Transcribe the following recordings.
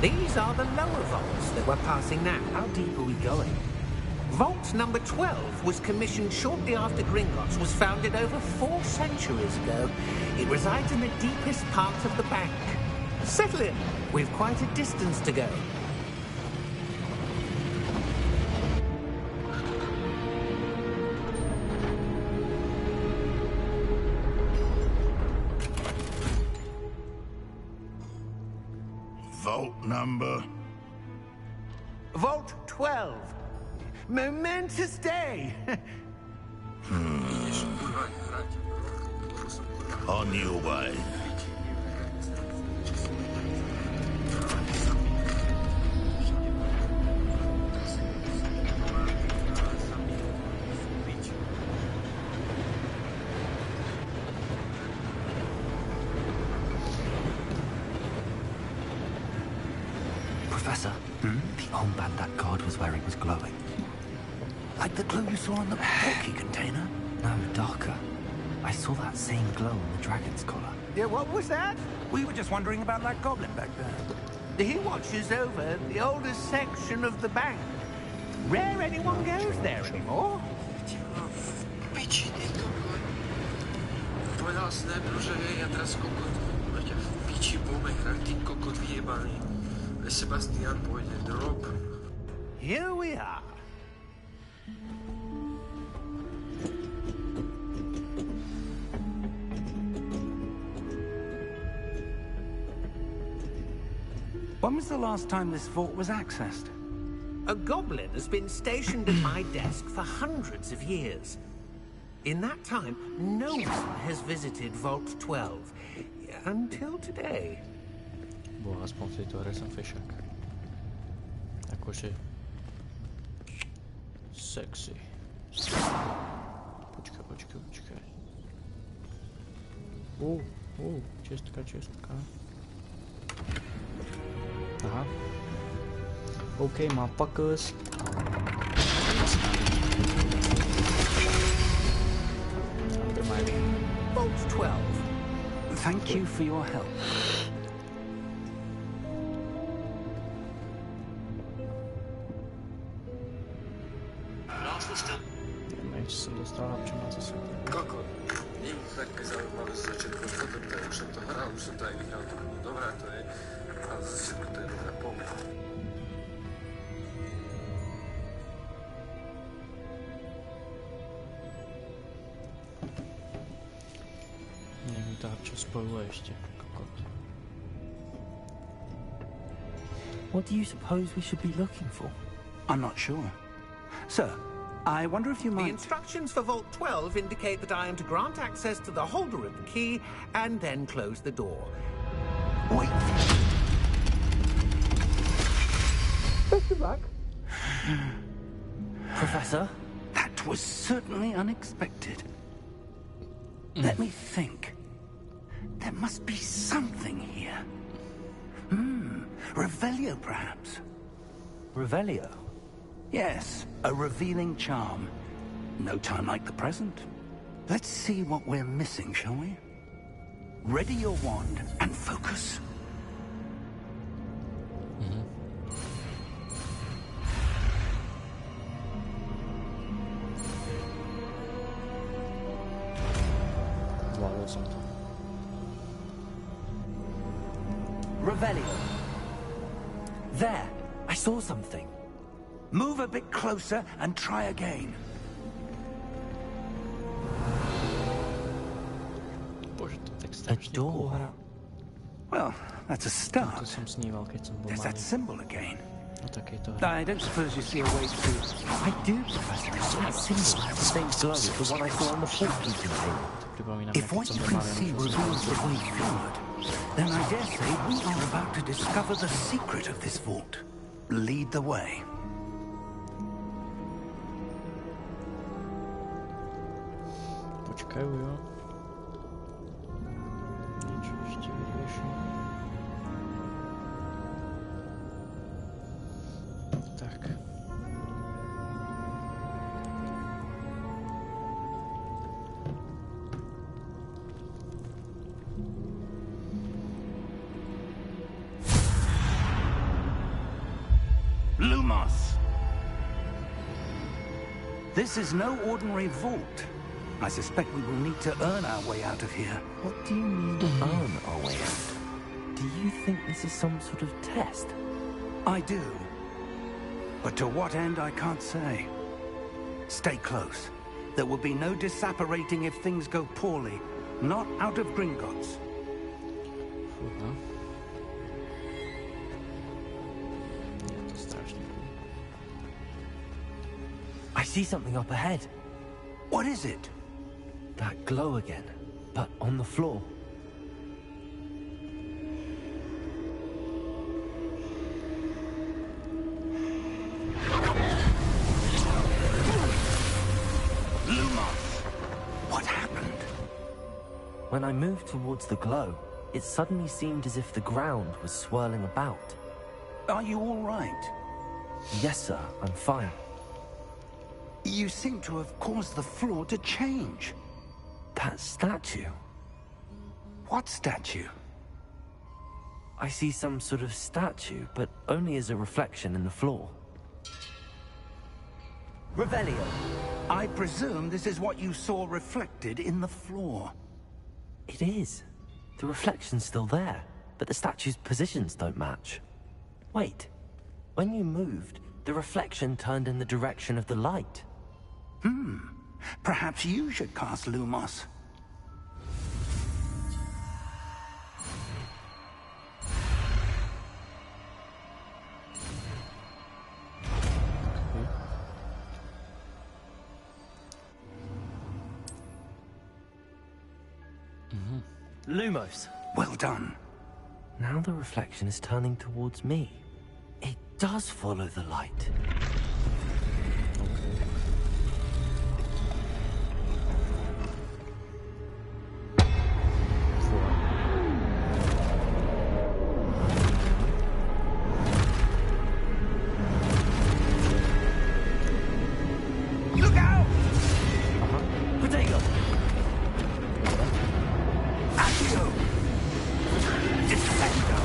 These are the lower vaults that we're passing now. How deep are we going? Vault number 12 was commissioned shortly after Gringotts was founded over 4 centuries ago. It resides in the deepest part of the bank. Settle in. We've quite a distance to go. Vault number? Vault 12. Momentous day. On your way. Professor, the armband that guard was wearing was glowing. Like the glow you saw on the porky container? No, darker. I saw that same glow on the dragon's collar. Yeah, what was that? We were just wondering about that goblin back there. He watches over the oldest section of the bank. Rare anyone goes there anymore. Piči, ty kokot. Povedal si najprv, že hej, a teraz kokot. Máte v piči budeme hrať, ty kokot vyjebaný. Sebastian pôjde drop. Here we are. When was the last time this vault was accessed? A goblin has been stationed at my desk for hundreds of years. In that time, no one has visited Vault 12. Until today. Bo aspoň v tejto hre som fešák. Akože... Sexy. Počkaj. Čestka. Aha. OK, motherfuckers. Vault 12. Thank you for your help. Neviem, či som dostal čo na zase. Kokot. Nie je také zaujímavé z začiatku. Potom to je, už som to hral, už som to aj vyhral. Dobrá to je. Ale z začiatku to je dobrá pomoc. Nech mi to čo spojuje ešte. Kokot. What do you suppose we should be looking for? I'm not sure. Sir, I wonder if you The might... instructions for Vault 12 indicate that I am to grant access to the holder of the key and then close the door. Wait. Best of luck. Professor? That was certainly unexpected. Let me think. There must be something here. Revelio, perhaps. Revelio? Yes, a revealing charm. No time like the present. Let's see what we're missing, shall we? Ready your wand and focus. Zvládol som to. Revelio. There! I saw something. Move a bit closer and try again. Bože, to tak A strašne door. hra. Well, that's a To start. som sníval, keď som bol There's that malý. symbol again. O takejto hre. I don't suppose you see a way to... I do, Professor. I saw that symbol had the same glow as the one I saw on the porky container. Pripomína If mi, what keď you som bol can malý, see nemohol som reveals the sa way forward, then I dare say we are about to discover the secret of this vault. Lead the way. Počkajú, jo. Niečo ešte vyriešim. Tak. Lumos! This is no ordinary vault. I suspect we will need to earn our way out of here. What do you mean, earn our way out? Do you think this is some sort of test? I do. But to what end, I can't say. Stay close. There will be no disapparating if things go poorly. Not out of Gringotts. To strasznie było. I see something up ahead. What is it? That glow again, but on the floor. Lumos! What happened? When I moved towards the glow, it suddenly seemed as if the ground was swirling about. Are you all right? Yes, sir, I'm fine. You seem to have caused the floor to change. That statue. What statue? I see some sort of statue, but only as a reflection in the floor. Revelio. I presume this is what you saw reflected in the floor. It is. The reflection's still there, but the statue's positions don't match. Wait. When you moved, the reflection turned in the direction of the light. Perhaps you should cast Lumos. Lumos. Well done. Now the reflection is turning towards me. It does follow the light. Look out! Protego! Accio! Defendo!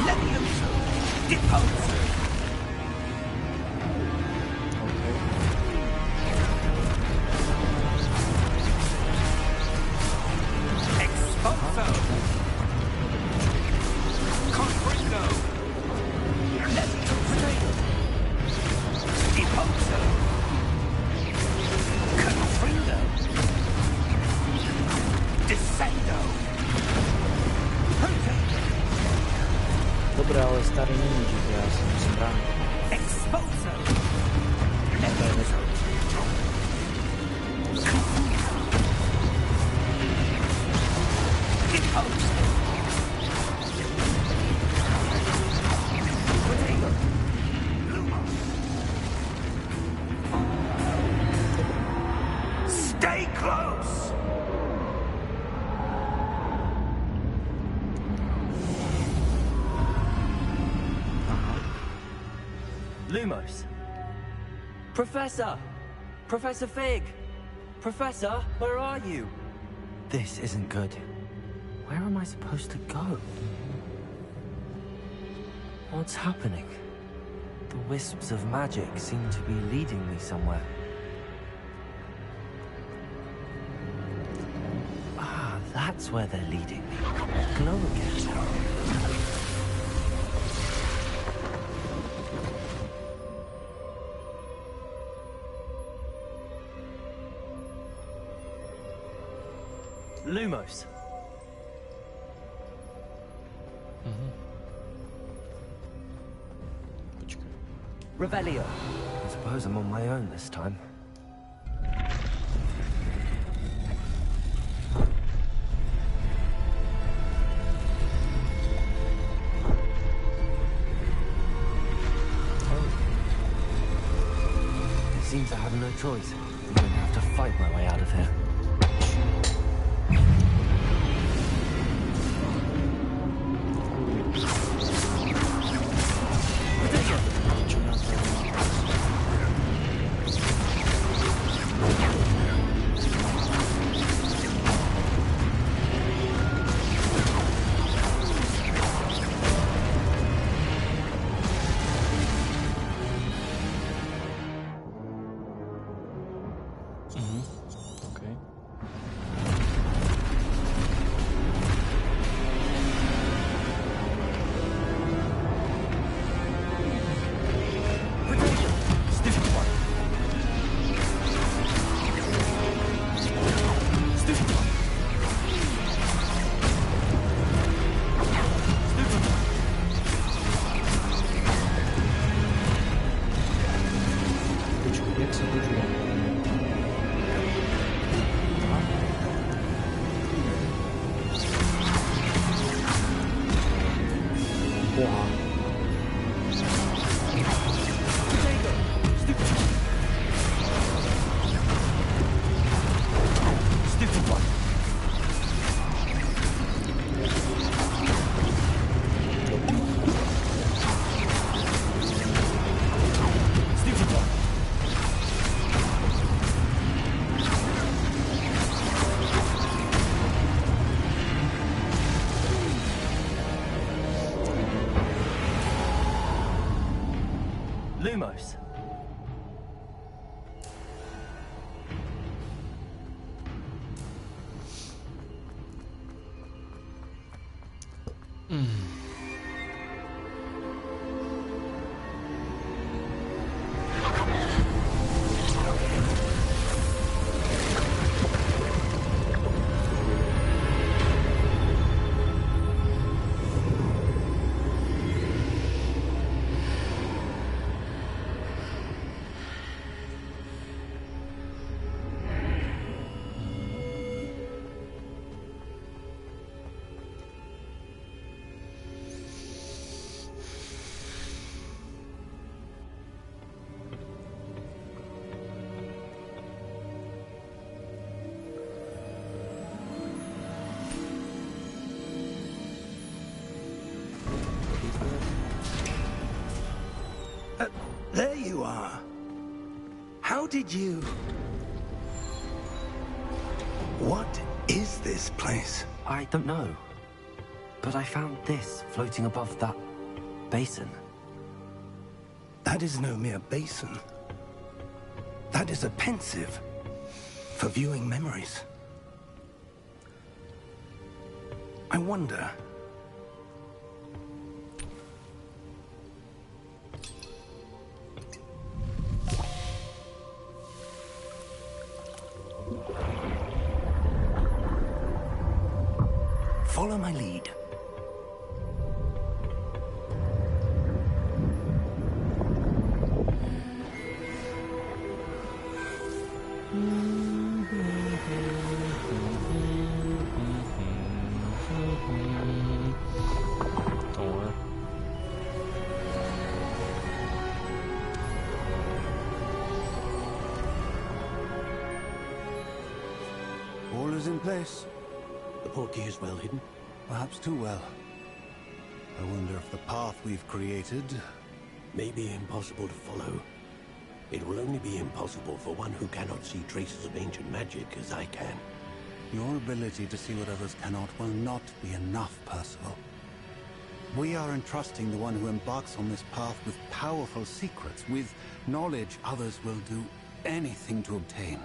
Levioso! Deposer! Expulso! Confringo! Levioso! Deposer! Confringo! Descendo! Dobra, ale stary nie idzie teraz, zebrany. Expulso! Levioso! Deposer! Protego! Lumos! Stay close! Lumos. Professor! Professor Fig! Professor, where are you? This isn't good. Where am I supposed to go? What's happening? The wisps of magic seem to be leading me somewhere. Ah, that's where they're leading me. Glow again. Lumos. Poczekaj. Revelio. I suppose I'm on my own this time. It seems I have no choice. I'm going to have to fight my way out of here. Wow. Stupid one. Stupid one. Lumos. There you are. How did you... What is this place? I don't know. But I found this floating above that basin. That is no mere basin. That is a pensive for viewing memories. I wonder... Follow my lead. All is in place. The portkey is well hidden. Perhaps too well. I wonder if the path we've created... May be impossible to follow. It will only be impossible for one who cannot see traces of ancient magic as I can. Your ability to see what others cannot will not be enough, Percival. We are entrusting the one who embarks on this path with powerful secrets, with knowledge others will do anything to obtain.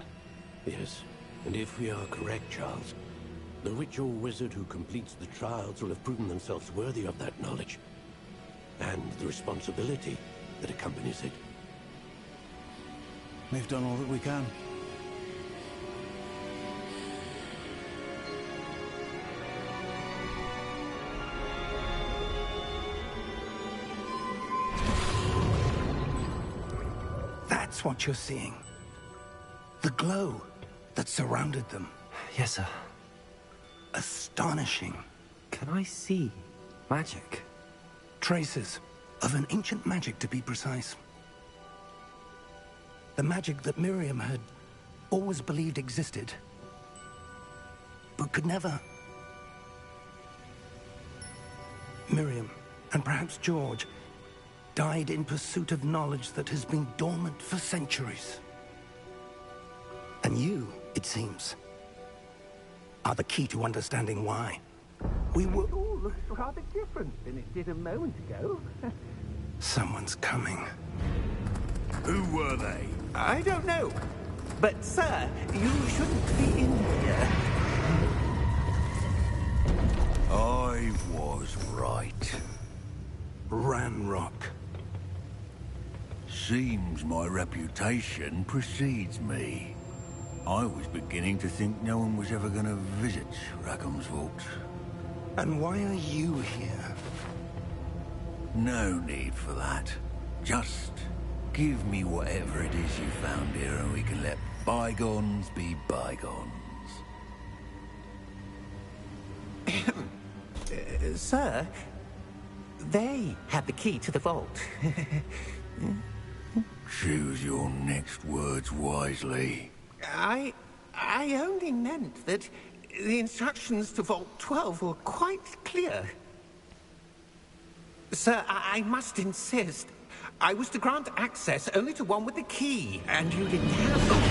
Yes, and if we are correct, Charles, the witch or wizard who completes the trials will have proven themselves worthy of that knowledge, and the responsibility that accompanies it. We've done all that we can. That's what you're seeing. The glow that surrounded them. Yes, sir. Astonishing. Can I see magic? Traces of an ancient magic, to be precise. The magic that Miriam had always believed existed, but could never. Miriam, and perhaps George, died in pursuit of knowledge that has been dormant for centuries. And you, it seems, are the key to understanding why. We were... It all looks rather different than it did a moment ago. Someone's coming. Who were they? I don't know. But, sir, you shouldn't be in here. I was right. Ranrock. Seems my reputation precedes me. I was beginning to think no one was ever going to visit Rackham's Vault. And why are you here? No need for that. Just give me whatever it is you found here and we can let bygones be bygones. Sir, They had the key to the vault. Choose your next words wisely. I only meant that the instructions to Vault 12 were quite clear. Sir, I must insist. I was to grant access only to one with the key, and you didn't have them.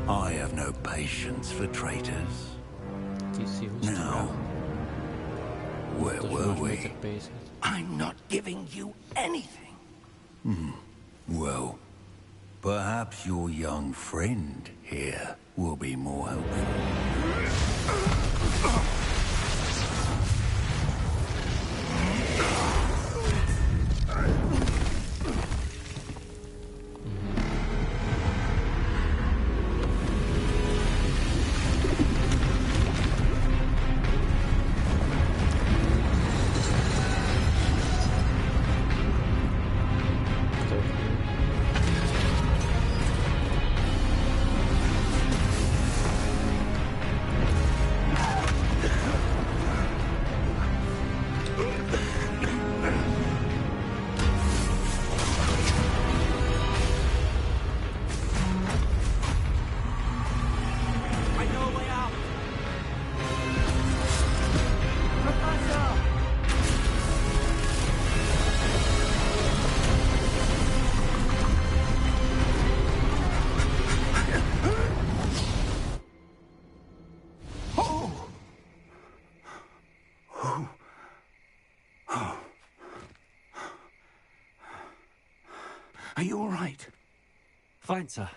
I have no patience for traitors. Now, where were we? I'm not giving you anything. Well, perhaps your young friend here will be more helpful. Are you all right? Fine, sir.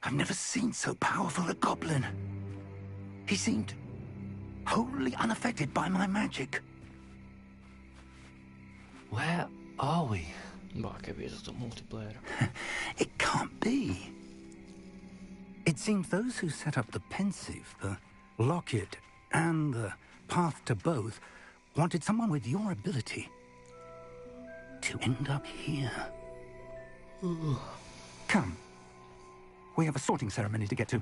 I've never seen so powerful a goblin. He seemed wholly unaffected by my magic. Where are we? Bah, che visto sto multiplayer. It can't be. It seems those who set up the pensive, the locket, and the path to both wanted someone with your ability to end up here. Come. We have a sorting ceremony to get to.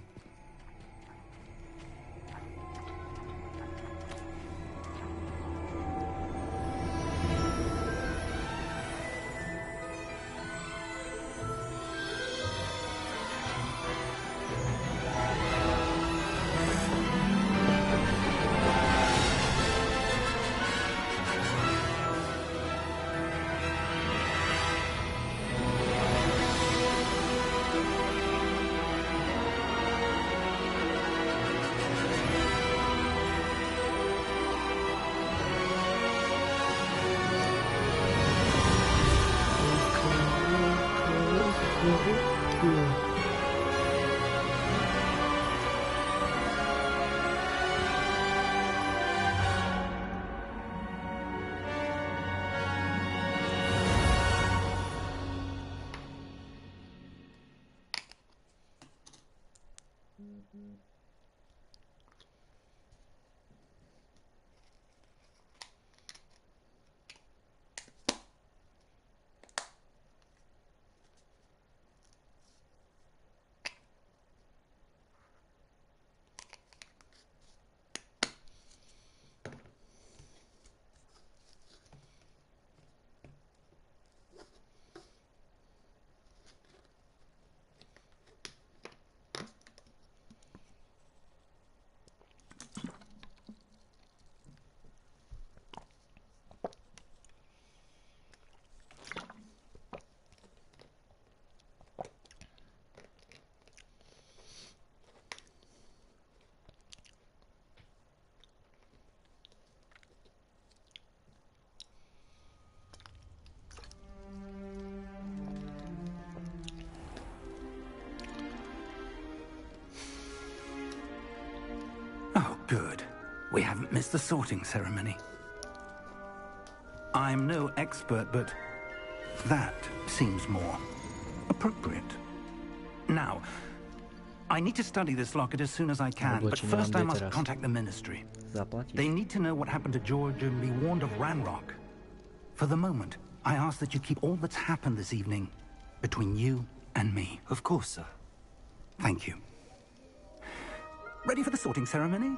Oh, good. We haven't missed the sorting ceremony. I'm no expert, but that seems more appropriate. Now, I need to study this locket as soon as I can, but first I must contact the Ministry. They need to know what happened to George and be warned of Ranrock. For the moment, I ask that you keep all that's happened this evening between you and me. Of course, sir. Thank you. Ready for the sorting ceremony?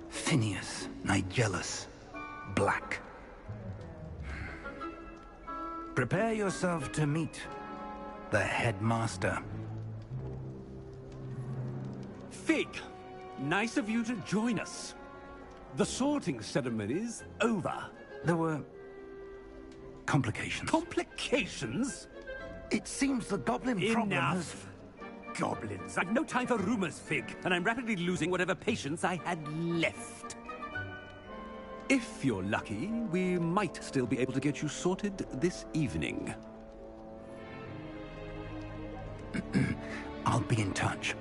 Phineas, Nigellus, Black. Prepare yourself to meet the headmaster. Fig, nice of you to join us. The sorting ceremony's over. There were complications. Complications? It seems the goblin problem has... Enough! Goblins. I've no time for rumors, Fig, and I'm rapidly losing whatever patience I had left. If you're lucky, we might still be able to get you sorted this evening. I'll be in touch.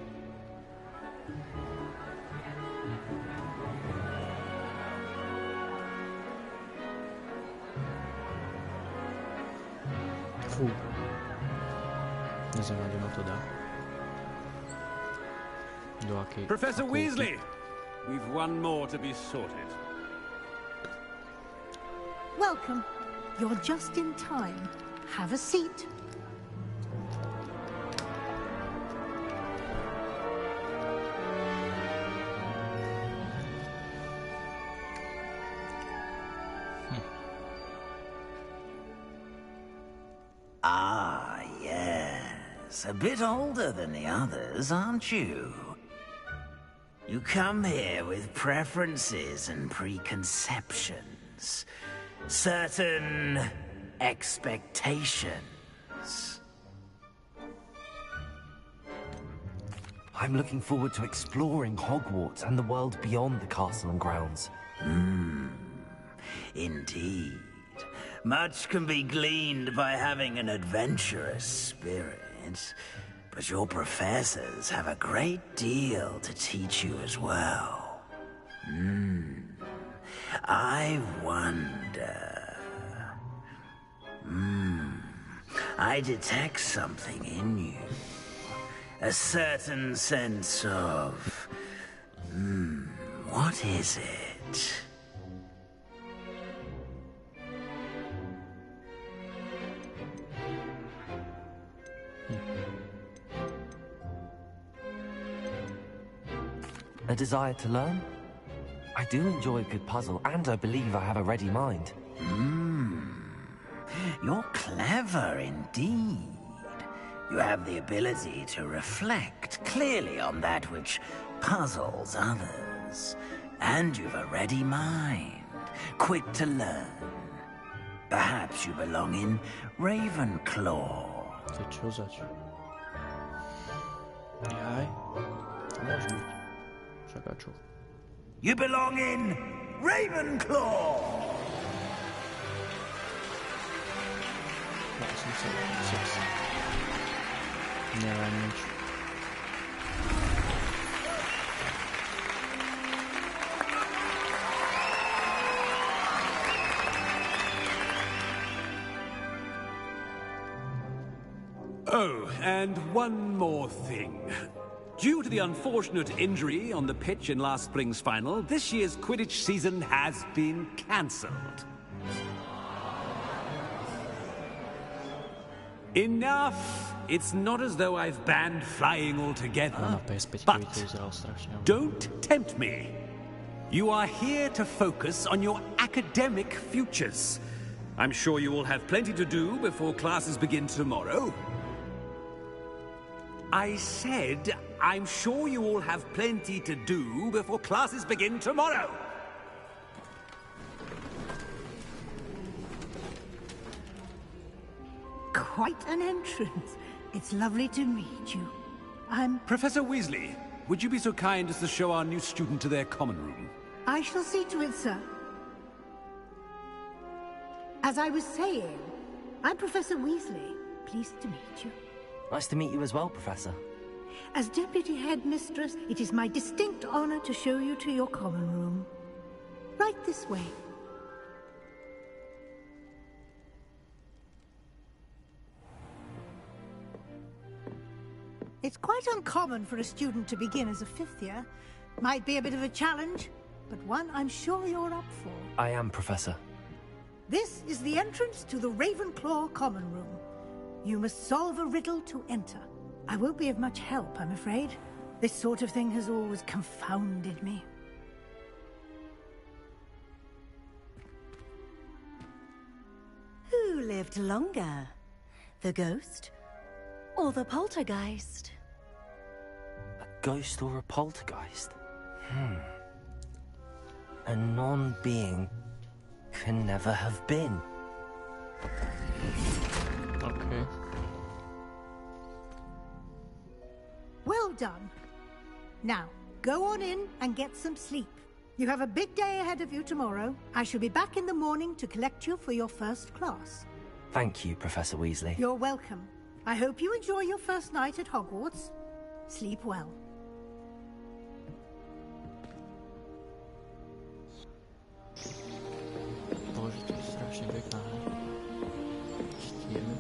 Fú. Neznám, kde ma to dá. Do akej... Professor fakulty. Weasley! We've one more to be sorted. Welcome. You're just in time. Have a seat. Ah, yes. A bit older than the others, aren't you? You come here with preferences and preconceptions. Certain expectations. I'm looking forward to exploring Hogwarts and the world beyond the castle and grounds. Indeed. Much can be gleaned by having an adventurous spirit, but your professors have a great deal to teach you as well. I wonder... I detect something in you. A certain sense of... what is it? A desire to learn? I do enjoy a good puzzle, and I believe I have a ready mind. You're clever indeed. You have the ability to reflect clearly on that which puzzles others. And you've a ready mind, quick to learn. Perhaps you belong in Ravenclaw. Ty čo zač? Jaj. To môže byť. Však a čo? You belong in Ravenclaw! Ja som sa sexy. Neviem nič. Oh, and one more thing. Due to the unfortunate injury on the pitch in last spring's final, this year's Quidditch season has been cancelled. Enough! It's not as though I've banned flying Ale altogether. na PS5 But to vyzeral strašne. don't tempt me. You are here to focus on your academic futures. I'm sure you will have plenty to do before classes begin tomorrow. I said, I'm sure you all have plenty to do before classes begin tomorrow. Quite an entrance. It's lovely to meet you. I'm... Professor Weasley, would you be so kind as to show our new student to their common room? I shall see to it, sir. As I was saying, I'm Professor Weasley. Pleased to meet you. Nice to meet you as well, Professor. As Deputy Headmistress, it is my distinct honor to show you to your common room. Right this way. It's quite uncommon for a student to begin as a 5th year. Might be a bit of a challenge, but one I'm sure you're up for. I am, Professor. This is the entrance to the Ravenclaw Common Room. You must solve a riddle to enter. I won't be of much help, I'm afraid. This sort of thing has always confounded me. Who lived longer? The ghost or the poltergeist? A ghost or a poltergeist? A non-being can never have been. Okay. Well done. Now, go on in and get some sleep. You have a big day ahead of you tomorrow. I shall be back in the morning to collect you for your first class. Thank you, Professor Weasley. You're welcome. I hope you enjoy your first night at Hogwarts. Sleep well. Bože, to je strašně pěkná hra. Čtíme.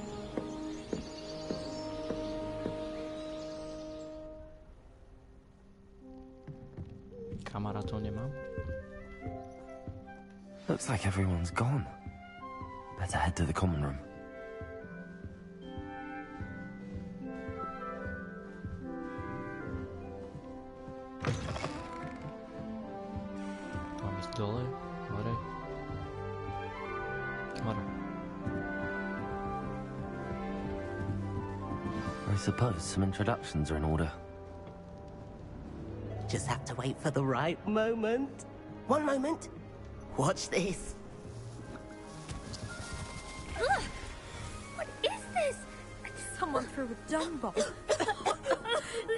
Kamera to nemám. Looks like everyone's gone. Better head to the common room. Mám jít dole, hore. Hore. I suppose some introductions are in order. Just have to wait for the right moment. One moment. Watch this. Ugh! What is this? Someone threw a dung bomb.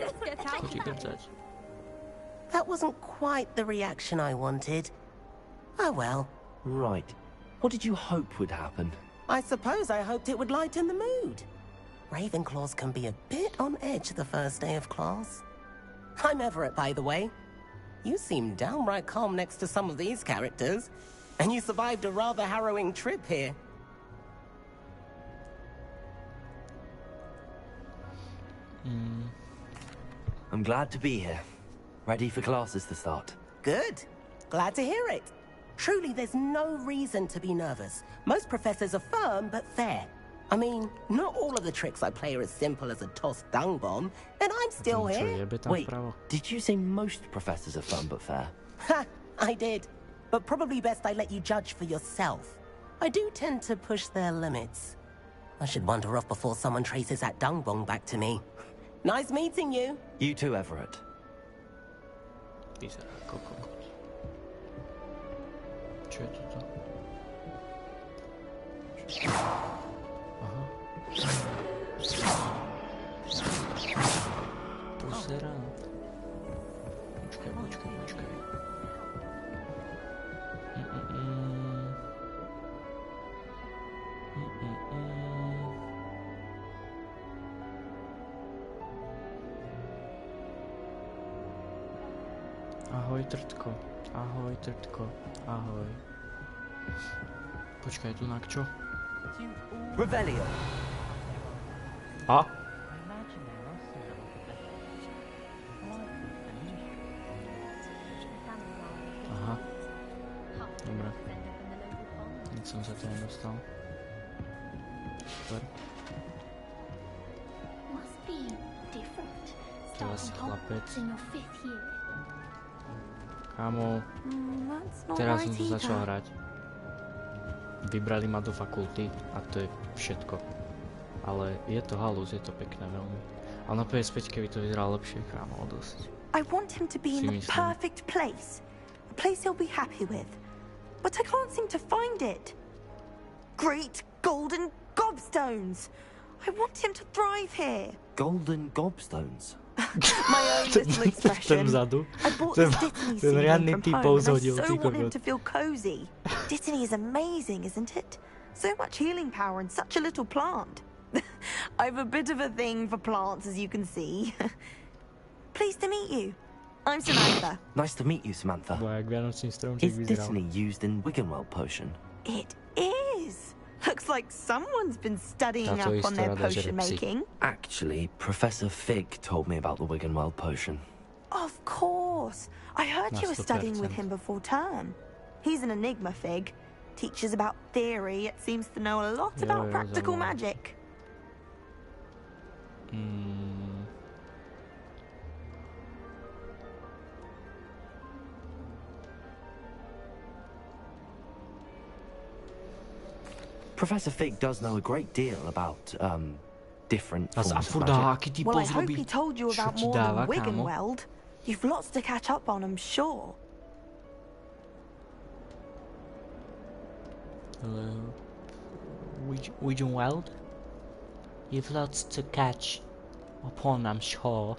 Let's get out. That wasn't quite the reaction I wanted. Oh well. Right. What did you hope would happen? I suppose I hoped it would lighten the mood. Ravenclaws can be a bit on edge the first day of class. I'm Everett, by the way. You seem downright calm next to some of these characters. And you survived a rather harrowing trip here. I'm glad to be here. Ready for classes to start. Good. Glad to hear it. Truly, there's no reason to be nervous. Most professors are firm but fair. I mean, not all of the tricks I play are as simple as a tossed dung bomb, and I'm still here. Wait, did you say most professors are firm but fair? Ha! I did. But probably best I let you judge for yourself. I do tend to push their limits. I should wander off before someone traces that dung bomb back to me. Nice meeting you. You too, Everett. These are coconuts. Čo je toto? Aha. Pusera. Počkaj. Ahoj, trtko. Ahoj. Počkaj, tu na čo? Revelio. A? Aha. Dobre. Nic som sa to nedostal. Super. To je asi chlapec. Kámo, teraz som to začal hrať. Vybrali ma do fakulty a to je všetko. Ale je to halus, je to pekné veľmi. Ale na PS5 by to vyzeralo lepšie, kámo, dosť. I want him to be in the perfect place. A place he'll be happy with. But I can't seem to find it. Great golden gobstones! I want him to thrive here. Golden gobstones? My own little expression. I bought this Dittany CD from home and I so want him to feel cozy. Dittany is amazing, isn't it? So much healing power in such a little plant. I've a bit of a thing for plants, as you can see. Pleased to meet you. I'm Samantha. Nice to meet you, Samantha. Is Dittany used in Wiggenweld potion? It is. Looks like someone's been studying up on their potion making. Actually, Professor Fig told me about the Wiggenweld potion. Of course. I heard you were studying with him before term. He's an enigma, Fig. Teaches about theory, it seems to know a lot about practical magic. Professor Fig does know a great deal about, different forms of magic. Well, I hope he told you about more than Wiggenweld. You've lots to catch up on, I'm sure. Wiggenweld? You've lots to catch upon, I'm sure.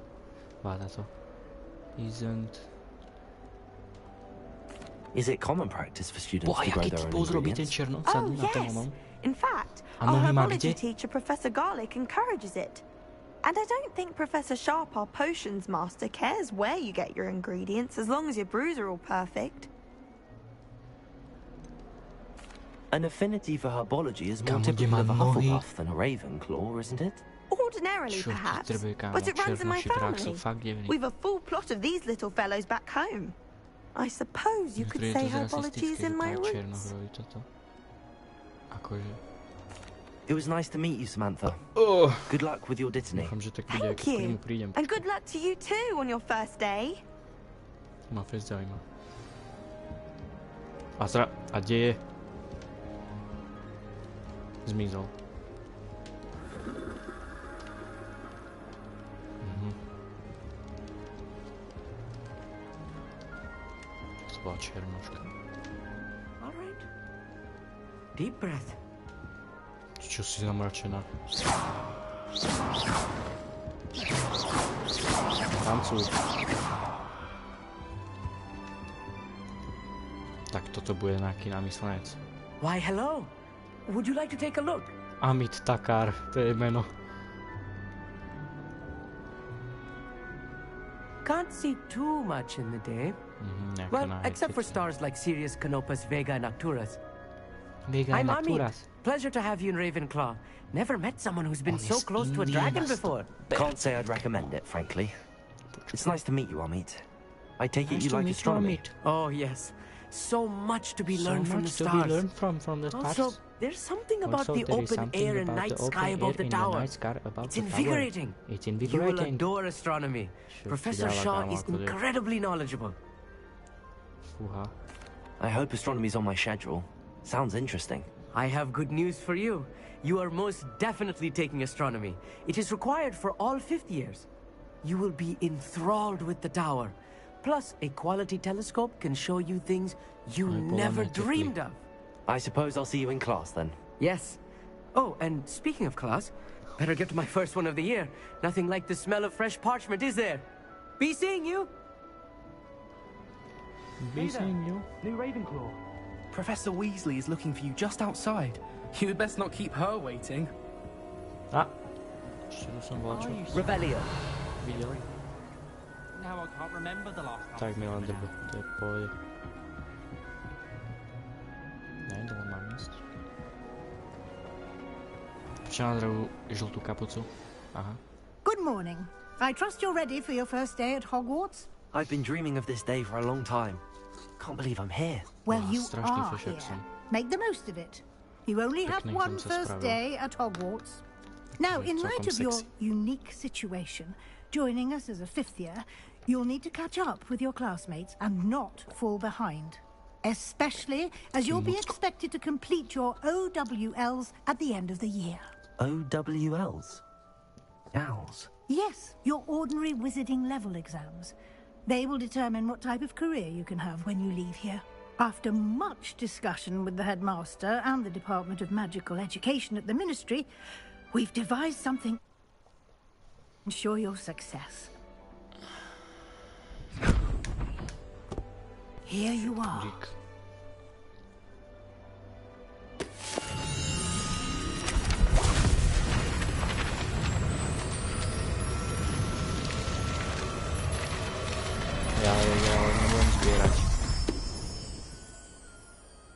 Is it common practice for students to grow their own ingredients? Oh, yes. In fact, our herbology teacher, Professor Garlick, encourages it. And I don't think Professor Sharp, our potions master, cares where you get your ingredients, as long as your brews are all perfect. An affinity for herbology is more typical of a Hufflepuff than a Ravenclaw, isn't it? Ordinarily, perhaps, but it runs in my family. We've a full plot of these little fellows back home. I suppose you could say herbology is in my roots. It was nice to meet you, Samantha. Good luck with your dittany. Thank you. And good luck to you too on your first day. Ma fest zaujíma. A deje. Zmizol. To bola černoška. All right. Deep breath. Čo si zamračená? Tancuj. Tak toto bude nejaký námyslenec. Why, hello. Would you like to take a look? Amit Takar, to je meno. Can't see too much in the day. Well, except for stars like Sirius, Canopus, Vega, and Arcturus. I'm Amit. Pleasure to have you in Ravenclaw. Never met someone who's been so close to a dragon before. Can't say I'd recommend it, frankly. It's nice to meet you, Amit. I take it you like astronomy. Oh, yes. So much to be learned from the stars. Also, there's something about the open air and night sky above the tower. It's invigorating. You will adore astronomy. Professor Shaw is incredibly knowledgeable. I hope astronomy's on my schedule. Sounds interesting. I have good news for you. You are most definitely taking astronomy. It is required for all 5th years. You will be enthralled with the tower. Plus, a quality telescope can show you things you never dreamed of. I suppose I'll see you in class then. Yes. Oh, and speaking of class, better get to my first one of the year. Nothing like the smell of fresh parchment, is there? Be seeing you. Be seeing you. New Ravenclaw. Professor Weasley is looking for you just outside. You had best not keep her waiting. Rebellion. Now I can't remember the last time. Tak mi len do poje. Nejde len mám ísť. Včera zdravú žltú kapucu. Aha. Good morning. I trust you're ready for your first day at Hogwarts? I've been dreaming of this day for a long time. Can't believe I'm here. Well, you are here. Make the most of it. You only have one first day at Hogwarts. Now, in light of your unique situation, joining us as a 5th year, you'll need to catch up with your classmates and not fall behind. Especially as you'll be expected to complete your OWLs at the end of the year. OWLs? Owls? Yes, your ordinary wizarding level exams. They will determine what type of career you can have when you leave here. After much discussion with the headmaster and the Department of Magical Education at the Ministry, we've devised something to ensure your success. Here you are.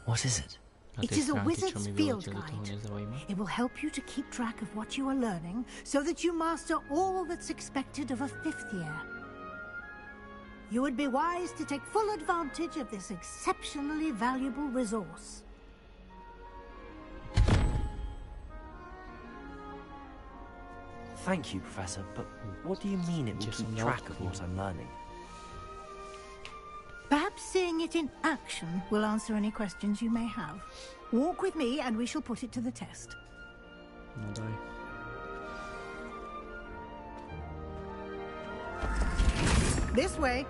What is it? It is a wizard's field guide. It will help you to keep track of what you are learning so that you master all that's expected of a 5th year. You would be wise to take full advantage of this exceptionally valuable resource. Thank you, Professor, but what do you mean it will keep track of what I'm learning? Perhaps seeing it in action will answer any questions you may have. Walk with me and we shall put it to the test. No daj. This way.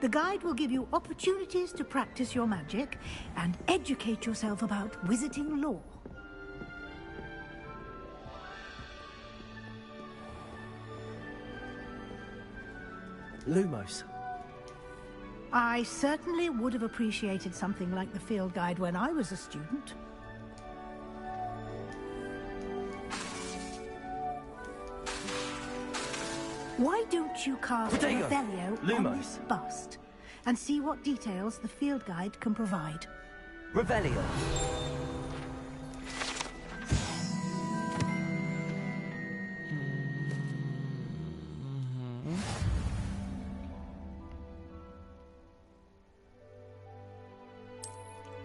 The guide will give you opportunities to practice your magic and educate yourself about wizarding lore. Lumos. I certainly would have appreciated something like the field guide when I was a student. Why don't you cast Revelio on this bust and see what details the field guide can provide? Revelio.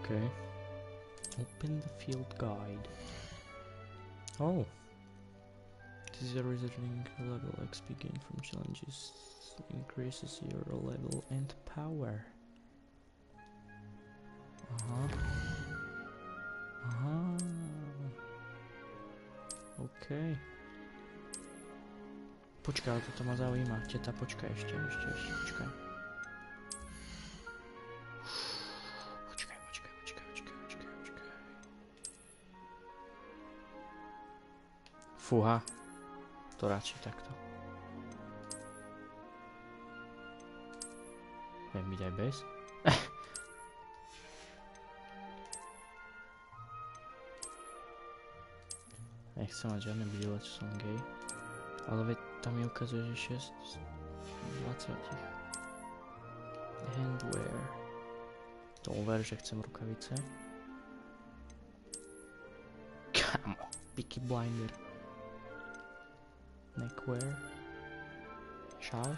Okay. Open the field guide. Oh. This is a wizarding level XP gain from challenges. Increases your level and power. OK. Počkaj, toto ma zaujíma. Teta, počkaj, ešte, počkaj. Fúha. To radšej takto. Viem byť aj bez. Nechcem mať žiadne bíle, čo som gay. Ale veď tam mi ukazuje, že 6 z 20. Handwear. Tomu ver, že chcem rukavice. Kamo, Peaky Blinder. Neckwear. Šál.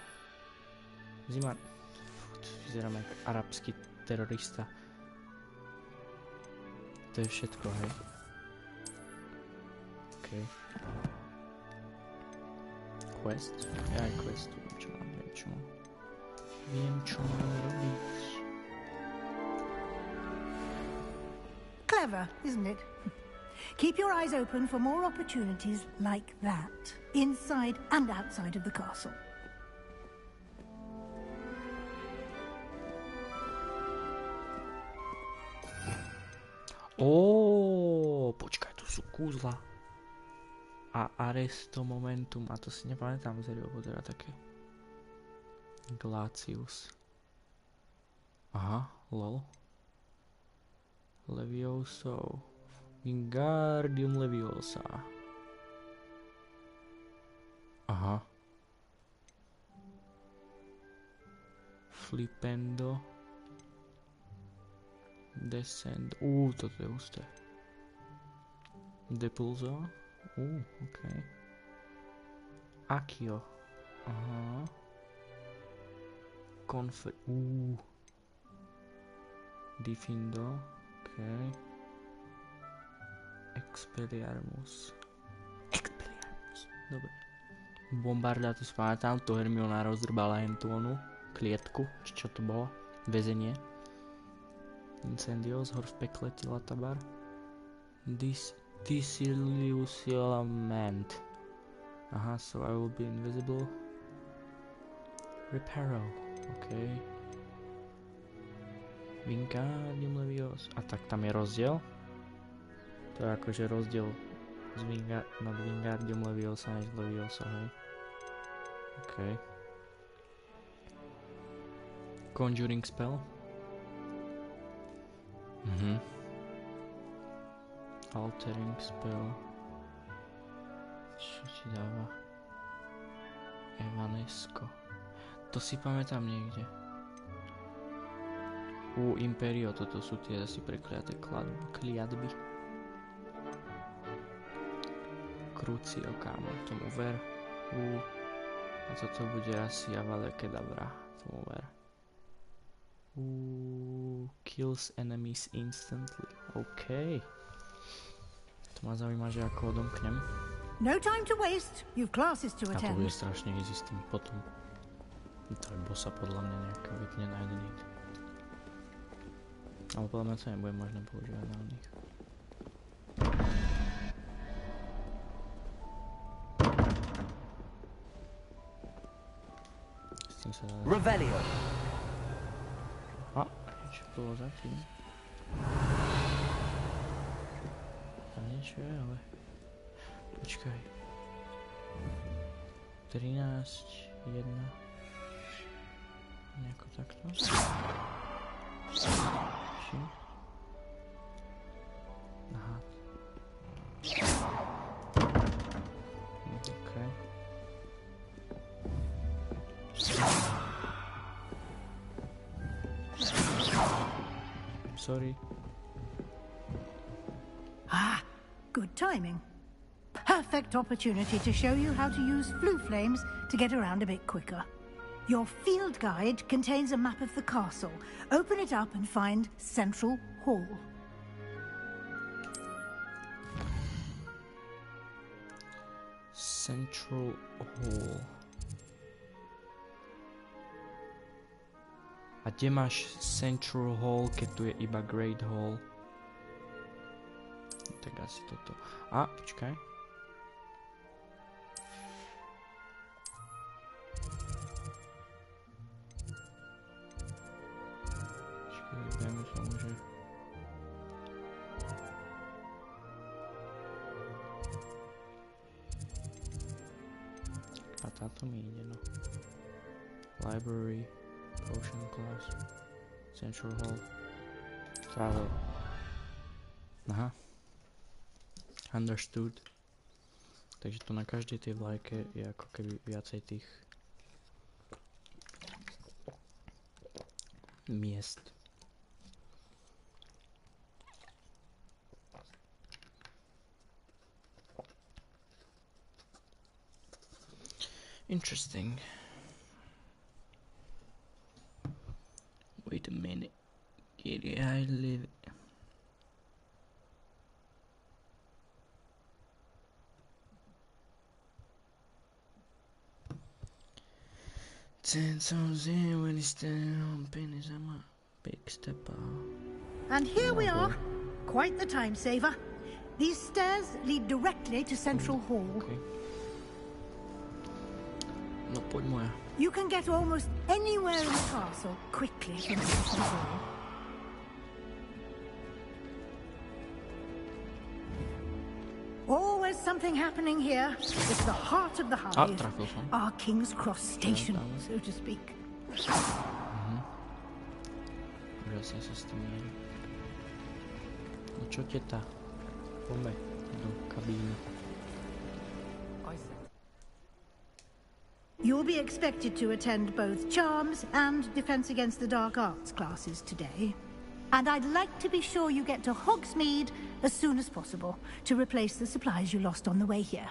Zima. Vyzerám jak arabský terorista. To je všetko, hej. OK. Quest. Ja aj quest. Viem, čo mám robiť. Clever, isn't it? Keep your eyes open for more opportunities like that, inside and outside of the castle. Počkaj, tu sú kúzla. A Aresto Momentum, a to si nepamätám z lebo teda také. Glacius. Aha, lol. Levioso. Wingardium Leviosa. Aha. Flipendo. Descend. Toto je husté. Depulso. OK. Accio. Aha. Diffindo. OK. Expelliarmus. Dobre. Bombarda, to spamätám, to Hermiona rozdrbala Antonu. Klietku, či čo to bolo? Väzenie. Incendios, hor v pekle, Tilatabar. Disillusionment. Aha, so I will be invisible. Reparo. OK. Wingardium Leviosa. A tak tam je rozdiel? To je akože rozdiel nad Wingardium Leviosa než Leviosa, hej? OK. Conjuring spell. Altering spell. Čo ti dáva? Evanesco. To si pamätám niekde. Imperio, toto sú tie asi prekliaté kliatby. Crucio, kámo, tomu ver. A toto bude asi Avada Kedavra, tomu ver. Kills enemies instantly. OK. To ma zaujíma, že ako odomknem. No time to waste. You've classes to attend. A to bude strašne easy s tým potom. To je bossa podľa mňa nejaká vypne nájdený. Ale podľa mňa to nebude možné používať na nich. S tým sa dá... Revelio. A, niečo bolo za tým. Tam niečo je, ale... Počkaj. 13, 1... Nejako takto. Aha. Okay. Sorry. Ah, good timing. Perfect opportunity to show you how to use flue flames to get around a bit quicker. Your field guide contains a map of the castle. Open it up and find Central Hall. Central Hall. A kde máš Central Hall, keď tu je iba Great Hall? Tak asi toto. A, počkaj. Dajme tomu, že... A táto mi ide, no. Library, Potion Class, Central Hall, Travel. Aha. Understood. Takže tu na každej tej vlajke je ako keby viacej tých miest. Interesting. Wait a minute. Kitty, I live. When he's down, pennies, I'm a big step out. And here we are. Quite the time saver. These stairs lead directly to Central Hall. Okay. No, poď moja. You can get almost anywhere in the castle quickly from Central Hall. Always something happening here. It's the heart of the hive. Our King's Cross station, so to speak. Úžasne sa s tým mierí. No čo teta? Poďme do kabíny. You'll be expected to attend both Charms and Defense Against the Dark Arts classes today. And I'd like to be sure you get to Hogsmeade as soon as possible to replace the supplies you lost on the way here.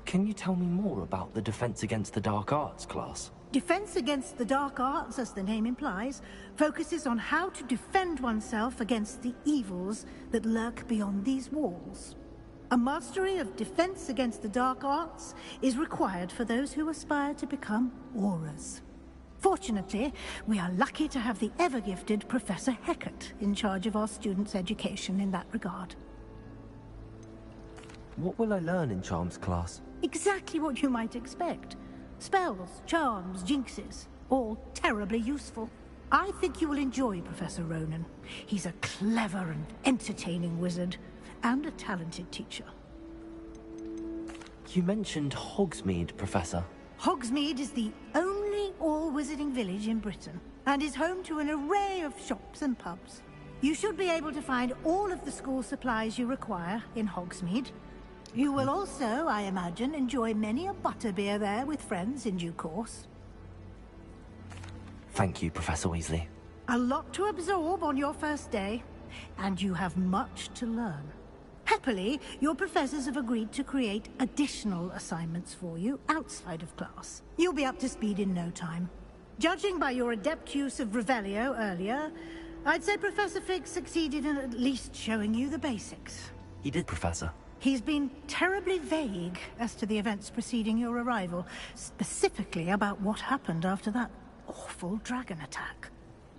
Can you tell me more about the Defense Against the Dark Arts class? Defense Against the Dark Arts, as the name implies, focuses on how to defend oneself against the evils that lurk beyond these walls. A mastery of Defense Against the Dark Arts is required for those who aspire to become Aurors. Fortunately, we are lucky to have the ever-gifted Professor Hecat in charge of our students' education in that regard. What will I learn in Charms class? Exactly what you might expect. Spells, charms, jinxes, all terribly useful. I think you will enjoy Professor Ronan. He's a clever and entertaining wizard, and a talented teacher. You mentioned Hogsmeade, Professor. Hogsmeade is the only all-wizarding village in Britain, and is home to an array of shops and pubs. You should be able to find all of the school supplies you require in Hogsmeade. You will also, I imagine, enjoy many a butterbeer there with friends in due course. Thank you, Professor Weasley. A lot to absorb on your first day, and you have much to learn. Happily, your professors have agreed to create additional assignments for you outside of class. You'll be up to speed in no time. Judging by your adept use of Revelio earlier, I'd say Professor Fig succeeded in at least showing you the basics. He did, Professor. He's been terribly vague as to the events preceding your arrival, specifically about what happened after that awful dragon attack.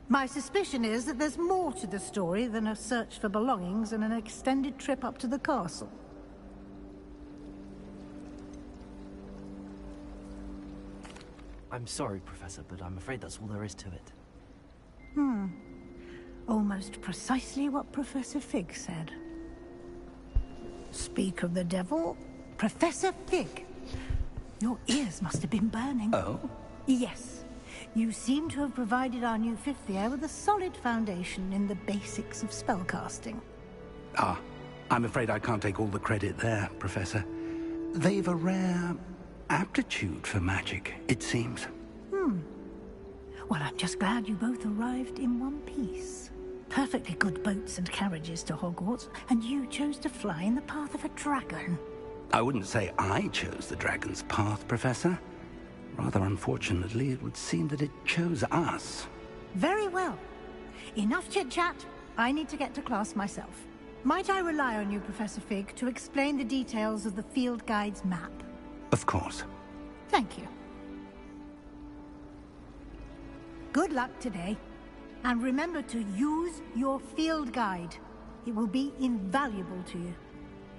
My suspicion is that there's more to the story than a search for belongings and an extended trip up to the castle. I'm sorry, Professor, but I'm afraid that's all there is to it. Almost precisely what Professor Fig said. Speak of the devil, Professor Fig. Your ears must have been burning. Oh? Yes. You seem to have provided our new fifth year with a solid foundation in the basics of spellcasting. Ah, I'm afraid I can't take all the credit there, Professor. They've a rare aptitude for magic, it seems. Well, I'm just glad you both arrived in one piece. Perfectly good boats and carriages to Hogwarts, and you chose to fly in the path of a dragon. I wouldn't say I chose the dragon's path, Professor. Rather unfortunately, it would seem that it chose us. Very well. Enough chit-chat. I need to get to class myself. Might I rely on you, Professor Fig, to explain the details of the field guide's map? Of course. Thank you. Good luck today. And remember to use your field guide. It will be invaluable to you.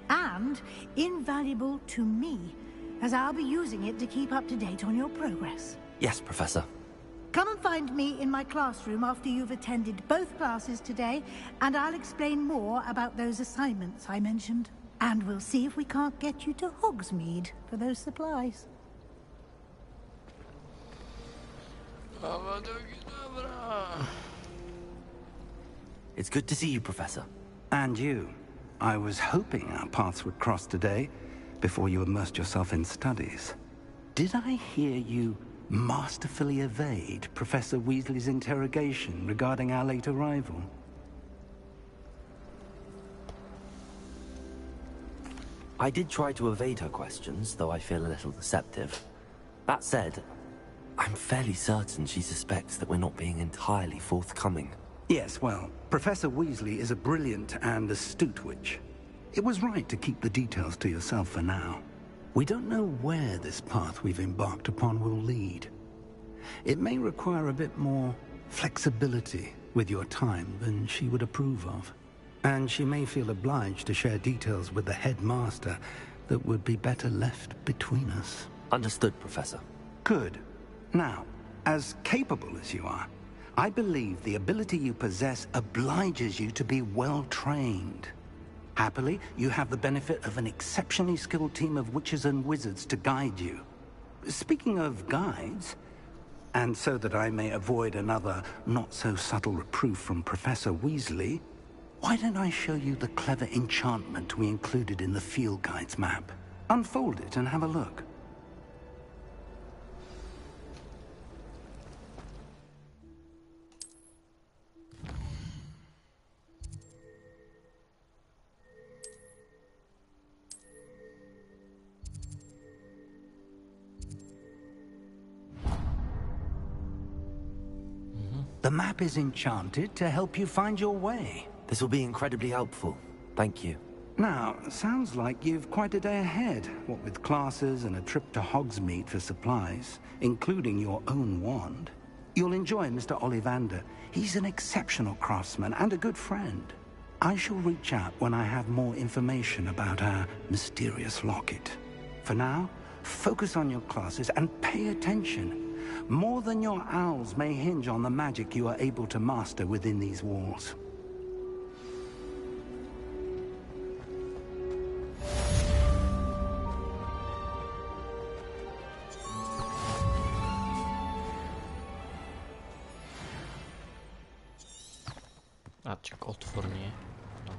And invaluable to me, as I'll be using it to keep up to date on your progress. Yes, Professor. Come and find me in my classroom after you've attended both classes today, and I'll explain more about those assignments I mentioned. And we'll see if we can't get you to Hogsmeade for those supplies. It's good to see you, Professor. And you. I was hoping our paths would cross today, before you immersed yourself in studies. Did I hear you masterfully evade Professor Weasley's interrogation regarding our late arrival? I did try to evade her questions, though I feel a little deceptive. That said, I'm fairly certain she suspects that we're not being entirely forthcoming. Yes, well, Professor Weasley is a brilliant and astute witch. It was right to keep the details to yourself for now. We don't know where this path we've embarked upon will lead. It may require a bit more flexibility with your time than she would approve of. And she may feel obliged to share details with the headmaster that would be better left between us. Understood, Professor. Good. Now, as capable as you are, I believe the ability you possess obliges you to be well trained. Happily, you have the benefit of an exceptionally skilled team of witches and wizards to guide you. Speaking of guides, and so that I may avoid another not-so-subtle reproof from Professor Weasley, why don't I show you the clever enchantment we included in the field guide's map? Unfold it and have a look. The map is enchanted to help you find your way. This will be incredibly helpful. Thank you. Now, sounds like you've quite a day ahead, what with classes and a trip to Hogsmeade for supplies, including your own wand. You'll enjoy Mr. Ollivander. He's an exceptional craftsman and a good friend. I shall reach out when I have more information about our mysterious locket. For now, focus on your classes and pay attention. More than your owls may hinge on the magic you are able to master within these walls. A čak otvor nie. No.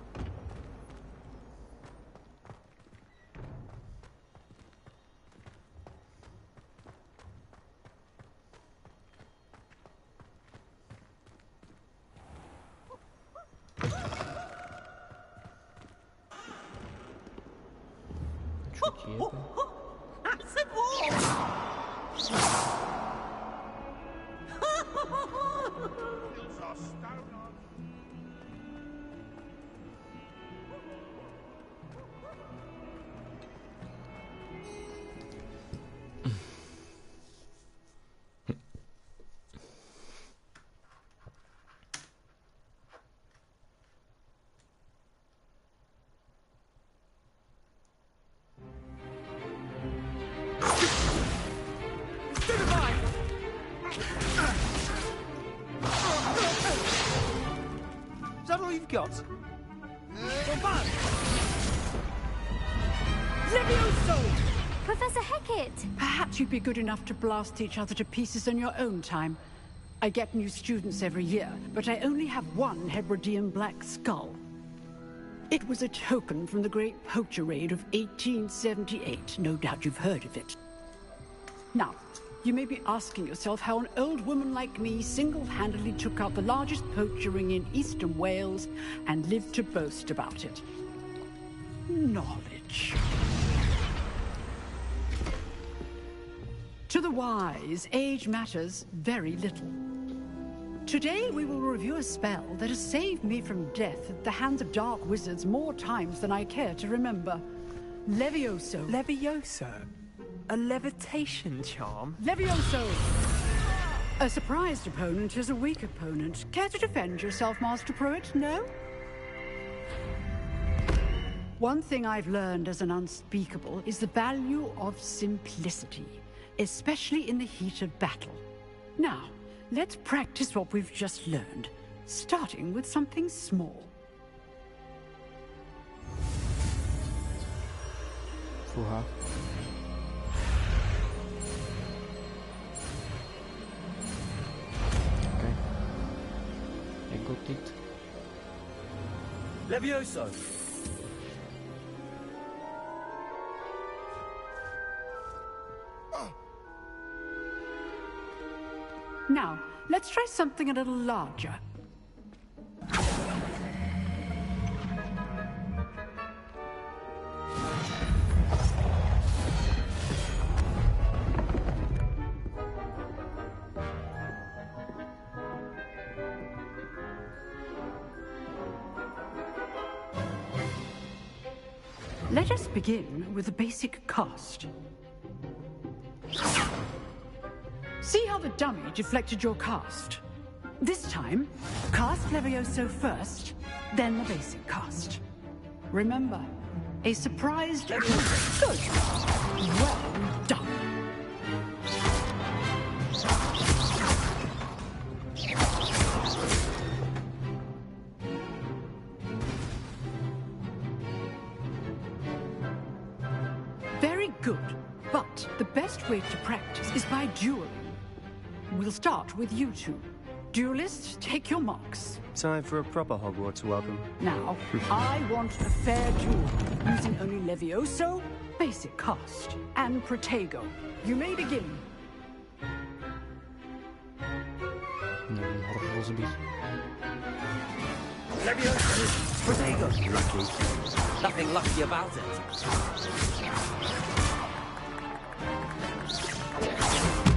ti jebe? Is that all you've got? Levioso! Professor Hecat! Perhaps you'd be good enough to blast each other to pieces in your own time. I get new students every year, but I only have one Hebridean black skull. It was a token from the Great Poacher Raid of 1878. No doubt you've heard of it. Now, you may be asking yourself how an old woman like me single-handedly took out the largest poacher ring in eastern Wales and lived to boast about it. Knowledge. To the wise, age matters very little. Today we will review a spell that has saved me from death at the hands of dark wizards more times than I care to remember. Levioso. Levioso? A levitation charm? Levioso! A surprised opponent is a weak opponent. Care to defend yourself, Master Pruitt? No? One thing I've learned as an unspeakable is the value of simplicity, especially in the heat of battle. Now, let's practice what we've just learned, starting with something small. Fúha. Okay. I got it. Levioso! Now, let's try something a little larger. Let us begin with a basic cast. See how the dummy deflected your cast? This time, cast Levioso first, then the basic cast. Remember, a surprised Levioso. Good. Well done. Very good, but the best way to practice is by dueling. We'll start with you two. Duelists, take your marks. Time for a proper Hogwarts welcome. Now, I want a fair duel, using only Levioso, basic cast, and Protego. You may begin. Levioso! Protego! Lucky. Nothing lucky about it.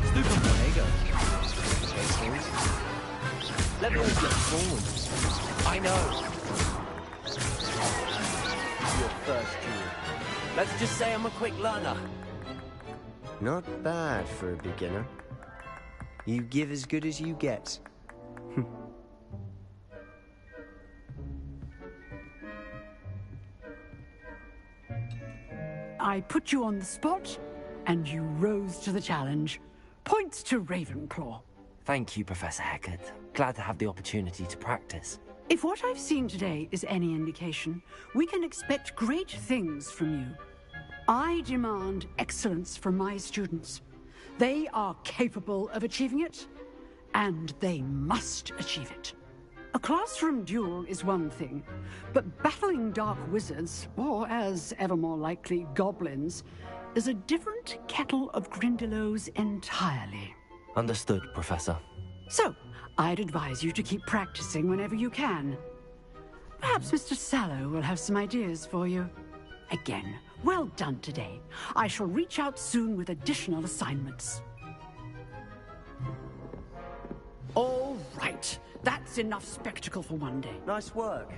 Stupid Protego. Levioso forward. I know. Your first duel. Let's just say I'm a quick learner. Not bad for a beginner. You give as good as you get. I put you on the spot, and you rose to the challenge. Points to Ravenclaw. Thank you, Professor Hecat. Glad to have the opportunity to practice. If what I've seen today is any indication, we can expect great things from you. I demand excellence from my students. They are capable of achieving it, and they must achieve it. A classroom duel is one thing, but battling dark wizards, or as ever more likely, goblins, is a different kettle of Grindylows entirely. Understood, Professor. So, I'd advise you to keep practicing whenever you can. Perhaps Mr. Sallow will have some ideas for you. Again, Well done today. I shall reach out soon with additional assignments. All right. That's enough spectacle for one day. Nice work.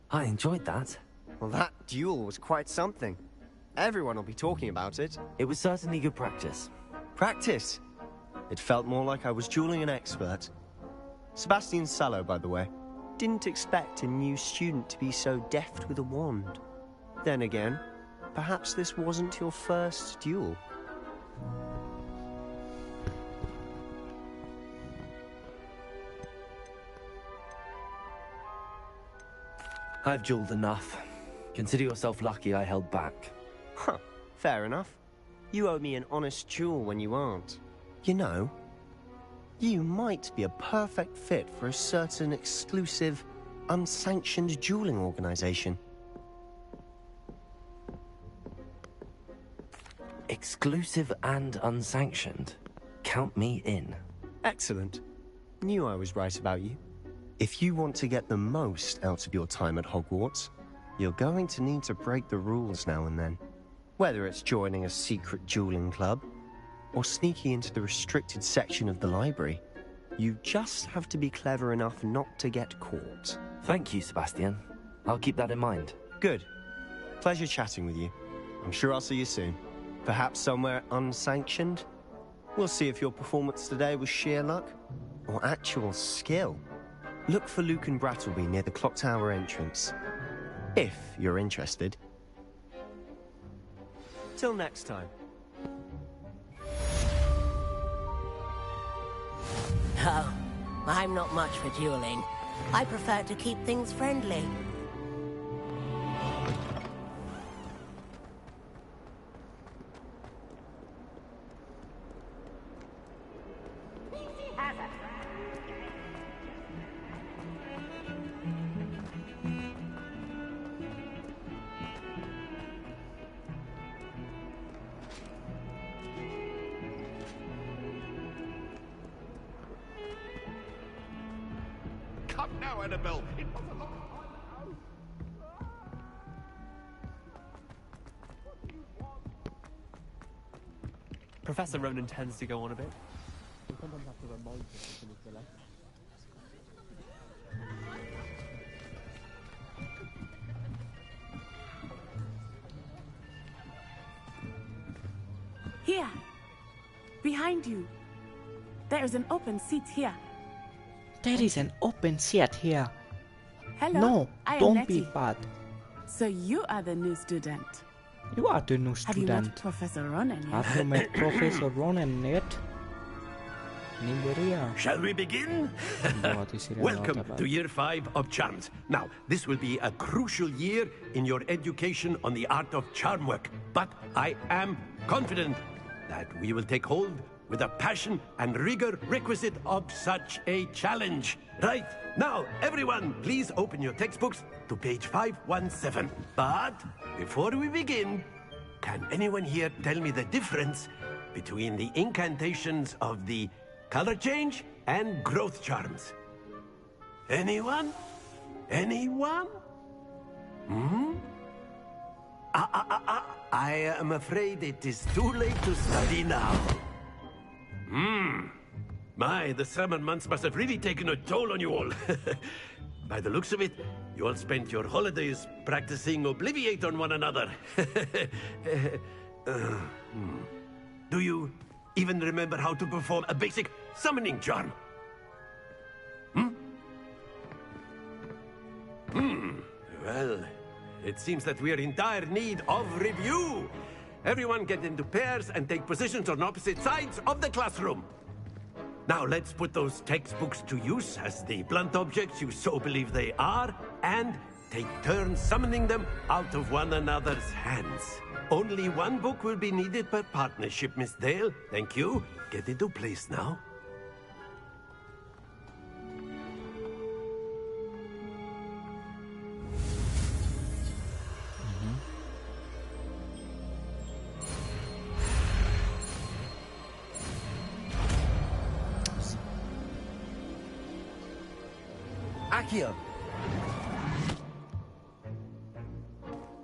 I enjoyed that. Well, that duel was quite something. Everyone will be talking about it. It was certainly good practice. Practice? It felt more like I was dueling an expert. Sebastian Sallow, by the way. Didn't expect a new student to be so deft with a wand. Then again, perhaps this wasn't your first duel. I've dueled enough. Consider yourself lucky I held back. Huh, fair enough. You owe me an honest duel when you aren't. You know, you might be a perfect fit for a certain exclusive, unsanctioned dueling organization. Exclusive and unsanctioned? Count me in. Excellent. Knew I was right about you. If you want to get the most out of your time at Hogwarts, you're going to need to break the rules now and then. Whether it's joining a secret dueling club, or sneaking into the restricted section of the library, you just have to be clever enough not to get caught. Thank you, Sebastian. I'll keep that in mind. Good. Pleasure chatting with you. I'm sure I'll see you soon. Perhaps somewhere unsanctioned? We'll see if your performance today was sheer luck, or actual skill. Look for Luke and Brattleby near the Clock Tower entrance. If you're interested. Till next time. Oh, I'm not much for dueling. I prefer to keep things friendly. Come now, Annabelle. It was a long time Professor Ronan tends to go on a bit. We sometimes have to remind him to finish the lesson. Here. Behind you. There is an open seat here. There is an open seat here. Hello. No, I am don't be Letty. bad. So you are the new student. You are the new Have you student. met Professor Ronan yet? Have you met Professor Ronan yet? Nigeria. Shall we begin? Welcome to Year 5 of Charms. Now, this will be a crucial year in your education on the art of charm work. But I am confident that we will take hold with the passion and rigor requisite of such a challenge. Right, now, everyone, please open your textbooks to page 517. But before we begin, can anyone here tell me the difference between the incantations of the color change and growth charms? Anyone? Anyone? I am afraid it is too late to study now. My, the summer months must have really taken a toll on you all. By the looks of it, you all spent your holidays practicing Obliviate on one another. Do you even remember how to perform a basic summoning charm? Well, it seems that we are in dire need of review. Everyone get into pairs and take positions on opposite sides of the classroom. Now let's put those textbooks to use as the blunt objects you so believe they are, and take turns summoning them out of one another's hands. Only one book will be needed per partnership, Miss Dale. Thank you. Get into place now. Accio!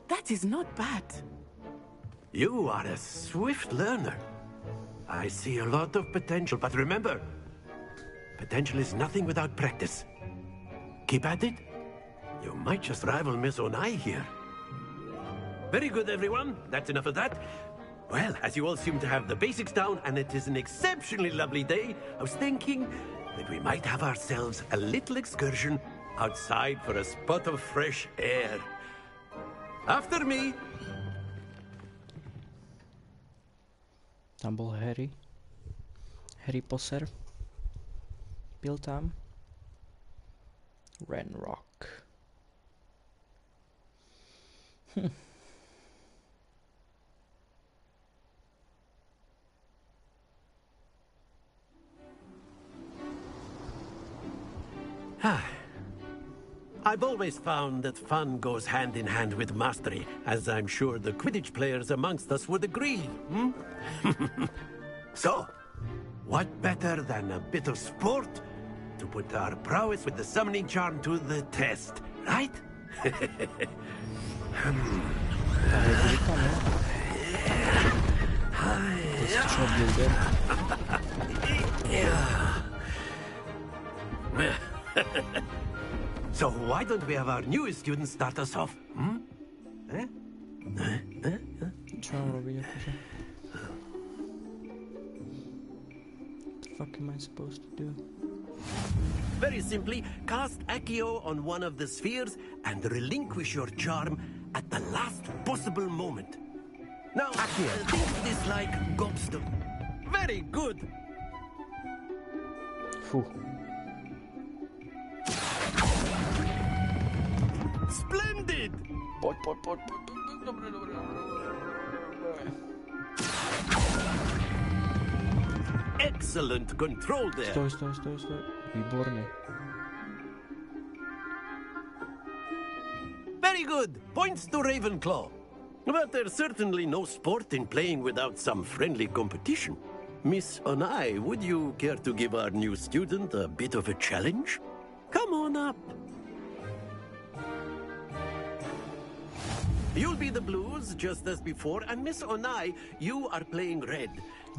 That is not bad. You are a swift learner. I see a lot of potential, but remember, potential is nothing without practice. Keep at it. You might just rival Miss Onai here. Very good, everyone. That's enough of that. Well, as you all seem to have the basics down, and it is an exceptionally lovely day, I was thinking that we might have ourselves a little excursion outside for a spot of fresh air. After me! Tam bol Harry. Harry Potter. Byl tam. Ranrock. I've always found that fun goes hand in hand with mastery, as I'm sure the Quidditch players amongst us would agree, hmm? So, what better than a bit of sport to put our prowess with the summoning charm to the test, right? So why don't we have our newest student start us off? Čo mám robiť akože? What the fuck am I supposed to do? Very simply, cast Accio on one of the spheres and relinquish your charm at the last possible moment. Now, think of this like gobstone. Very good. Fú. Splendid! Poď. Dobre. Excellent control there. Stoj. Výborne. Very good. Points to Ravenclaw. But there's certainly no sport in playing without some friendly competition. Miss Onai, would you care to give our new student a bit of a challenge? Come on up. You'll be the blues, just as before, and Miss Onai, you are playing red.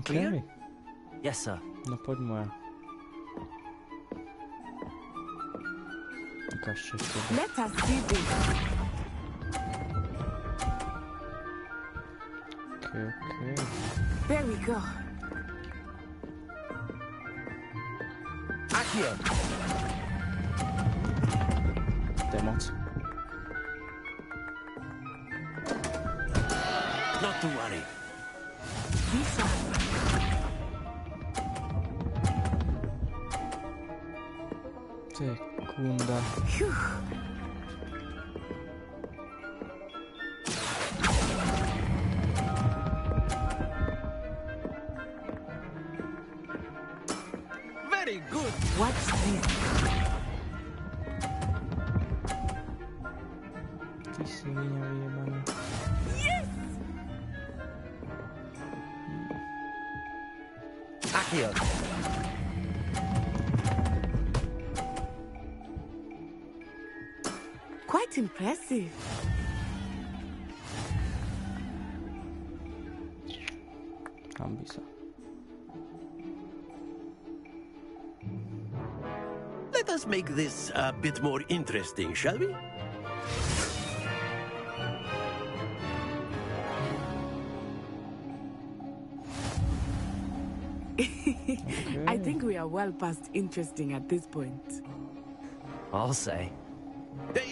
Clear? Okay. Yes, sir. No poď moja. Ukážte ešte. Let us do this. Okay. There we go. Accio. To je moc. Not to worry. Sekunda. Very good. Watch this. Ty svinia vyjebaná. Yes! Accio. Quite impressive. Hambi sa. Let us make this a bit more interesting, shall we? I think we are well past interesting at this point. I'll say.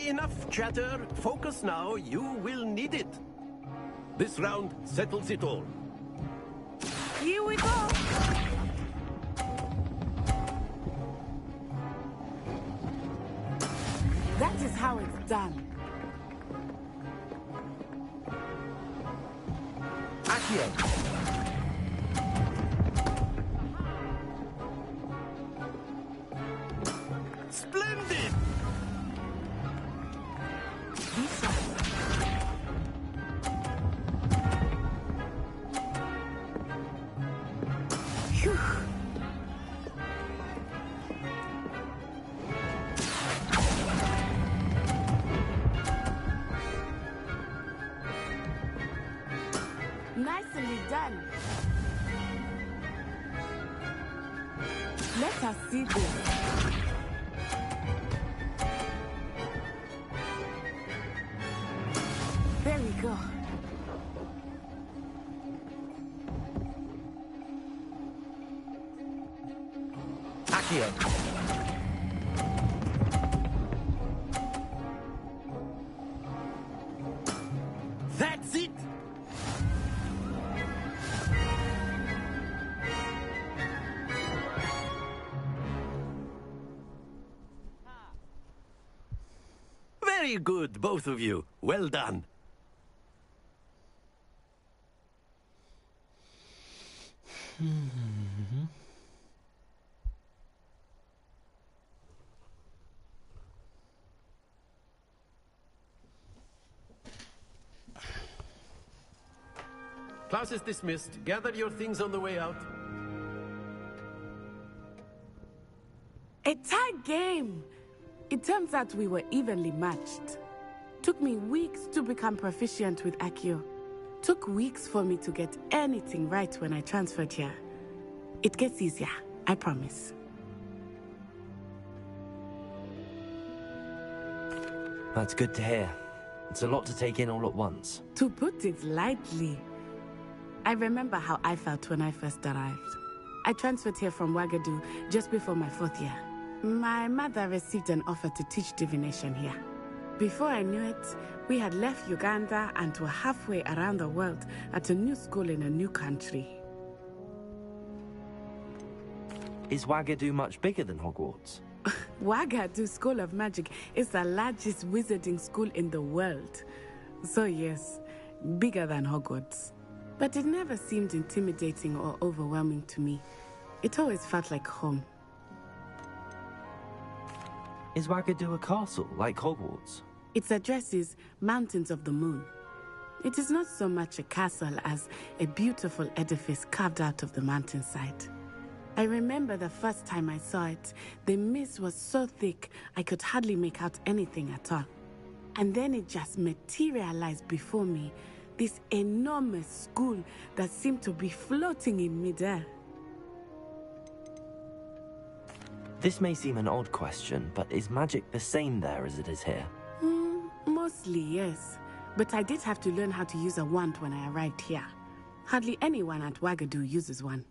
Enough chatter. Focus now. You will need it. This round settles it all. Here we go. That is how it's done. Accio. Splendid! Let us see this. There we go. Accio. That's it! Very good, both of you. Well done. Class is dismissed. Gather your things on the way out. A tight game. It turns out we were evenly matched. Took me weeks to become proficient with Accio. Took weeks for me to get anything right when I transferred here. It gets easier, I promise. That's good to hear. It's a lot to take in all at once. To put it lightly, I remember how I felt when I first arrived. I transferred here from Wagadu just before my 4th year. My mother received an offer to teach divination here. Before I knew it, we had left Uganda and were halfway around the world at a new school in a new country. Is Wagadu much bigger than Hogwarts? Wagadu School of Magic is the largest wizarding school in the world. So yes, bigger than Hogwarts. But it never seemed intimidating or overwhelming to me. It always felt like home. Is Wagadu a castle, like Hogwarts? Its address is Mountains of the Moon. It is not so much a castle as a beautiful edifice carved out of the mountainside. I remember the first time I saw it, the mist was so thick I could hardly make out anything at all. And then it just materialized before me, this enormous school that seemed to be floating in midair. This may seem an odd question, but is magic the same there as it is here? Mostly, yes. But I did have to learn how to use a wand when I arrived here. Hardly anyone at Wagadu uses one.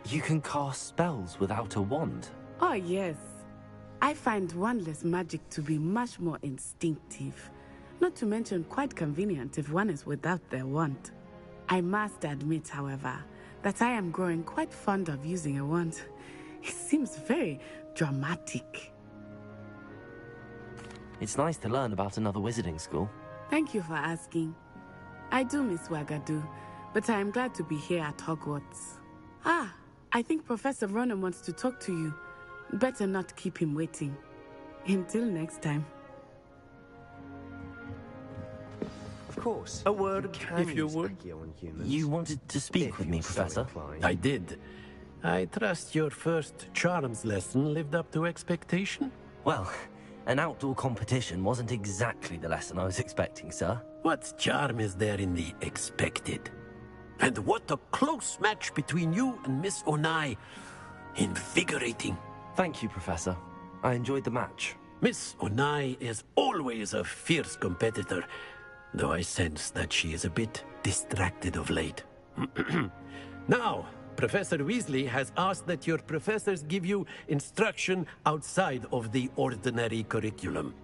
You can cast spells without a wand? Oh, yes. I find wandless magic to be much more instinctive. Not to mention quite convenient if one is without their wand. I must admit, however, that I am growing quite fond of using a wand. It seems very dramatic. It's nice to learn about another wizarding school. Thank you for asking. I do miss Wagadu, but I am glad to be here at Hogwarts. Ah, I think Professor Ronan wants to talk to you. Better not keep him waiting. Until next time. Of course. A word, if you would. You wanted to speak with me, Professor? I did. I trust your first charms lesson lived up to expectation? Well, an outdoor competition wasn't exactly the lesson I was expecting, sir. What charm is there in the expected? And what a close match between you and Miss Onai. Invigorating. Thank you, Professor. I enjoyed the match. Miss Onai is always a fierce competitor, though I sense that she is a bit distracted of late. Now, Professor Weasley has asked that your professors give you instruction outside of the ordinary curriculum.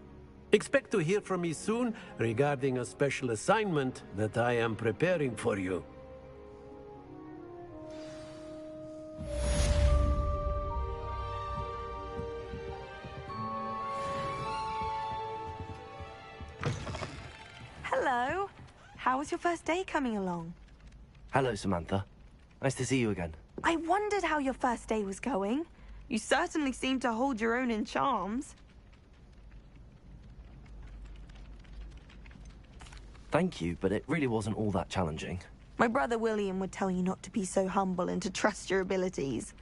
Expect to hear from me soon regarding a special assignment that I am preparing for you. Hello. How was your first day coming along? Hello, Samantha. Nice to see you again. I wondered how your first day was going. You certainly seem to hold your own in charms. Thank you, but it really wasn't all that challenging. My brother William would tell you not to be so humble and to trust your abilities.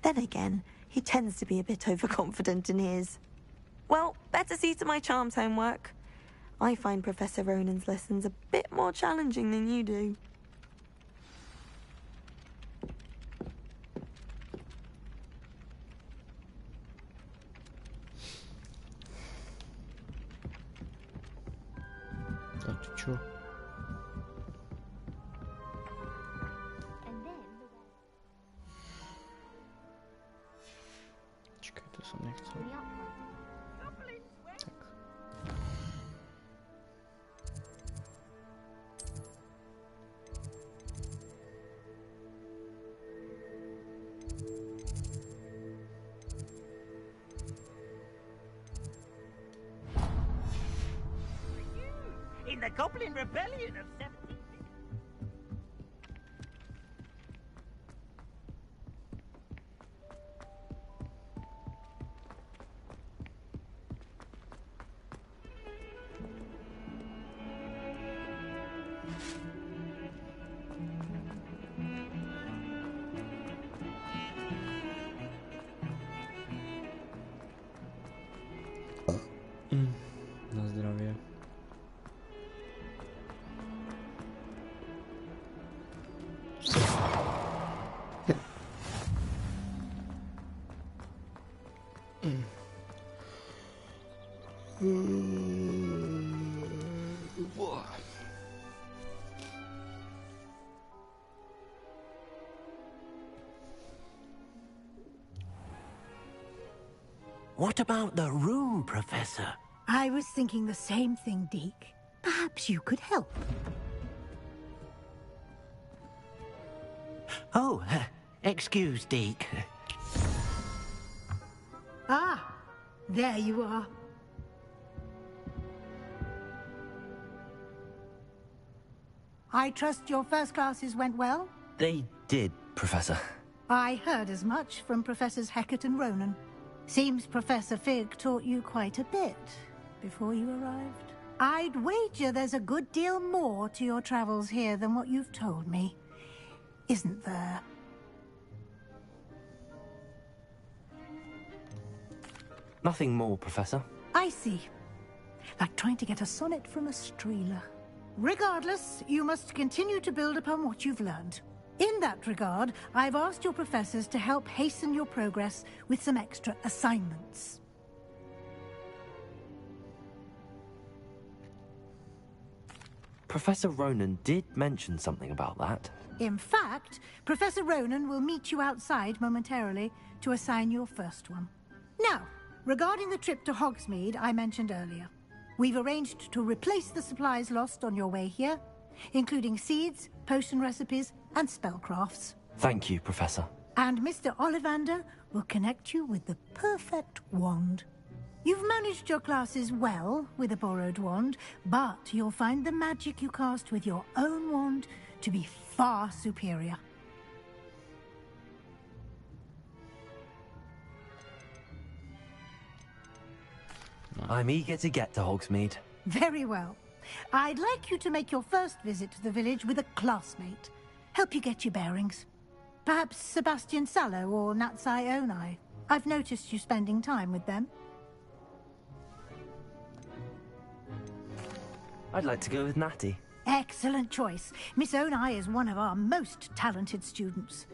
Then again, he tends to be a bit overconfident in his. Well, better see to my charms homework. I find Professor Ronan's lessons a bit more challenging than you do. the Goblin Rebellion of 17... Na zdrowie. What about the room, Professor? I was thinking the same thing, Deke. Perhaps you could help. Oh, excuse, Deke. Ah, there you are. I trust your first classes went well? They did, Professor. I heard as much from Professors Hecat and Ronan. Seems Professor Fig taught you quite a bit before you arrived. I'd wager there's a good deal more to your travels here than what you've told me. Isn't there? Nothing more, Professor. I see. Like trying to get a sonnet from a streeler. Regardless, you must continue to build upon what you've learned. In that regard, I've asked your professors to help hasten your progress with some extra assignments. Professor Ronan did mention something about that. In fact, Professor Ronan will meet you outside momentarily to assign your first one. Now, regarding the trip to Hogsmeade I mentioned earlier, we've arranged to replace the supplies lost on your way here, including seeds, potion recipes, and spellcrafts. Thank you, Professor. And Mr. Ollivander will connect you with the perfect wand. You've managed your classes well with a borrowed wand, but you'll find the magic you cast with your own wand to be far superior. I'm eager to get to Hogsmeade. Very well. I'd like you to make your first visit to the village with a classmate. Help you get your bearings. Perhaps Sebastian Sallow or Natsai Onai. I've noticed you spending time with them. I'd like to go with Natty. Excellent choice. Miss Onai is one of our most talented students.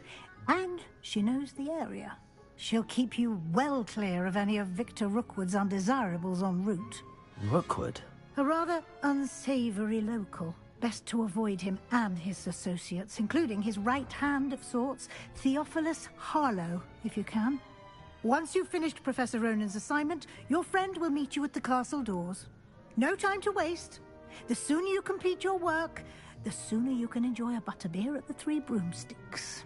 And she knows the area. She'll keep you well clear of any of Victor Rookwood's undesirables en route. Rookwood? A rather unsavory local. Best to avoid him and his associates, including his right hand of sorts, Theophilus Harlow, if you can. Once you've finished Professor Ronan's assignment, your friend will meet you at the castle doors. No time to waste. The sooner you complete your work, the sooner you can enjoy a butterbeer at the Three Broomsticks.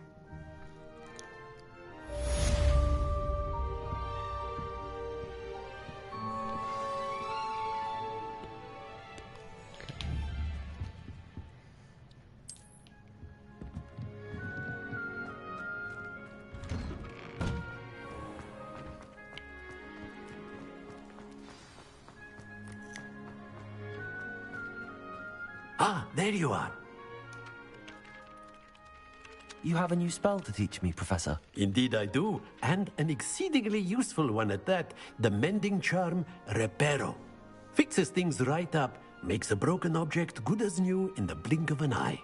Ah, there you are. You have a new spell to teach me, Professor. Indeed I do, and an exceedingly useful one at that. The mending charm, Reparo. Fixes things right up, makes a broken object good as new in the blink of an eye.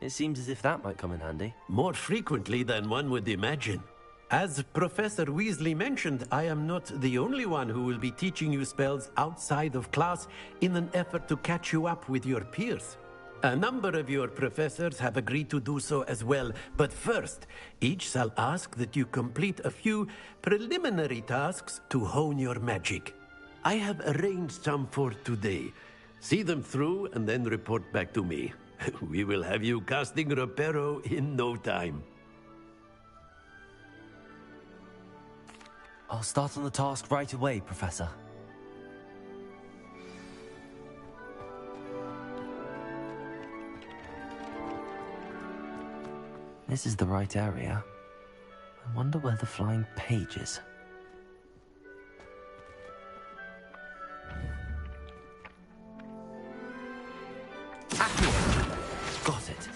It seems as if that might come in handy. More frequently than one would imagine. As Professor Weasley mentioned, I am not the only one who will be teaching you spells outside of class in an effort to catch you up with your peers. A number of your professors have agreed to do so as well, but first, each shall ask that you complete a few preliminary tasks to hone your magic. I have arranged some for today. See them through and then report back to me. We will have you casting Reparo in no time. I'll start on the task right away, Professor. This is the right area. I wonder where the flying page is. Got it.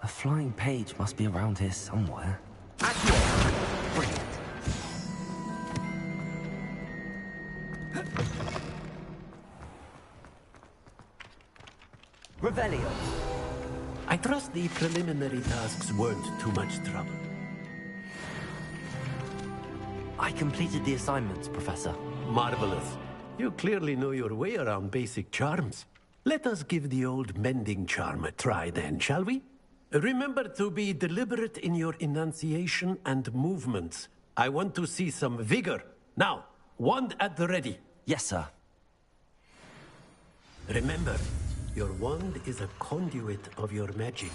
A flying page must be around here somewhere. Brilliant. Revelio. I trust the preliminary tasks weren't too much trouble. I completed the assignments, Professor. Marvelous. You clearly know your way around basic charms. Let us give the old mending charm a try then, shall we? Remember to be deliberate in your enunciation and movements. I want to see some vigor. Now, wand at the ready. Yes, sir. Remember, your wand is a conduit of your magic.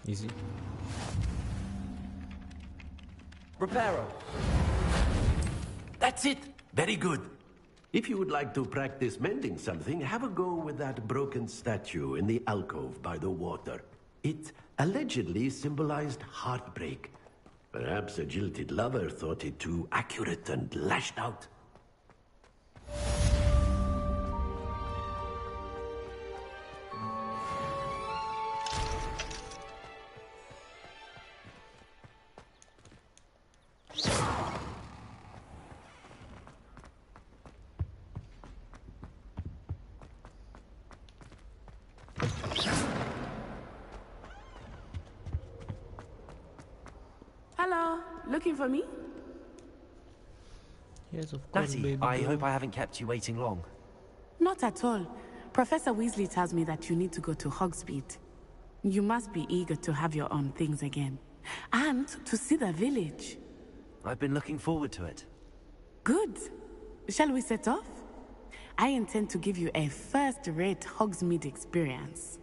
Easy. Reparo. That's it. Very good. If you would like to practice mending something, have a go with that broken statue in the alcove by the water. It allegedly symbolized heartbreak. Perhaps a jilted lover thought it too accurate and lashed out. Hello, looking for me? Yes, of course, Natty, baby I girl. hope I haven't kept you waiting long. Not at all. Professor Weasley tells me that you need to go to Hogsmeade. You must be eager to have your own things again. And to see the village. I've been looking forward to it. Good. Shall we set off? I intend to give you a first-rate Hogsmeade experience.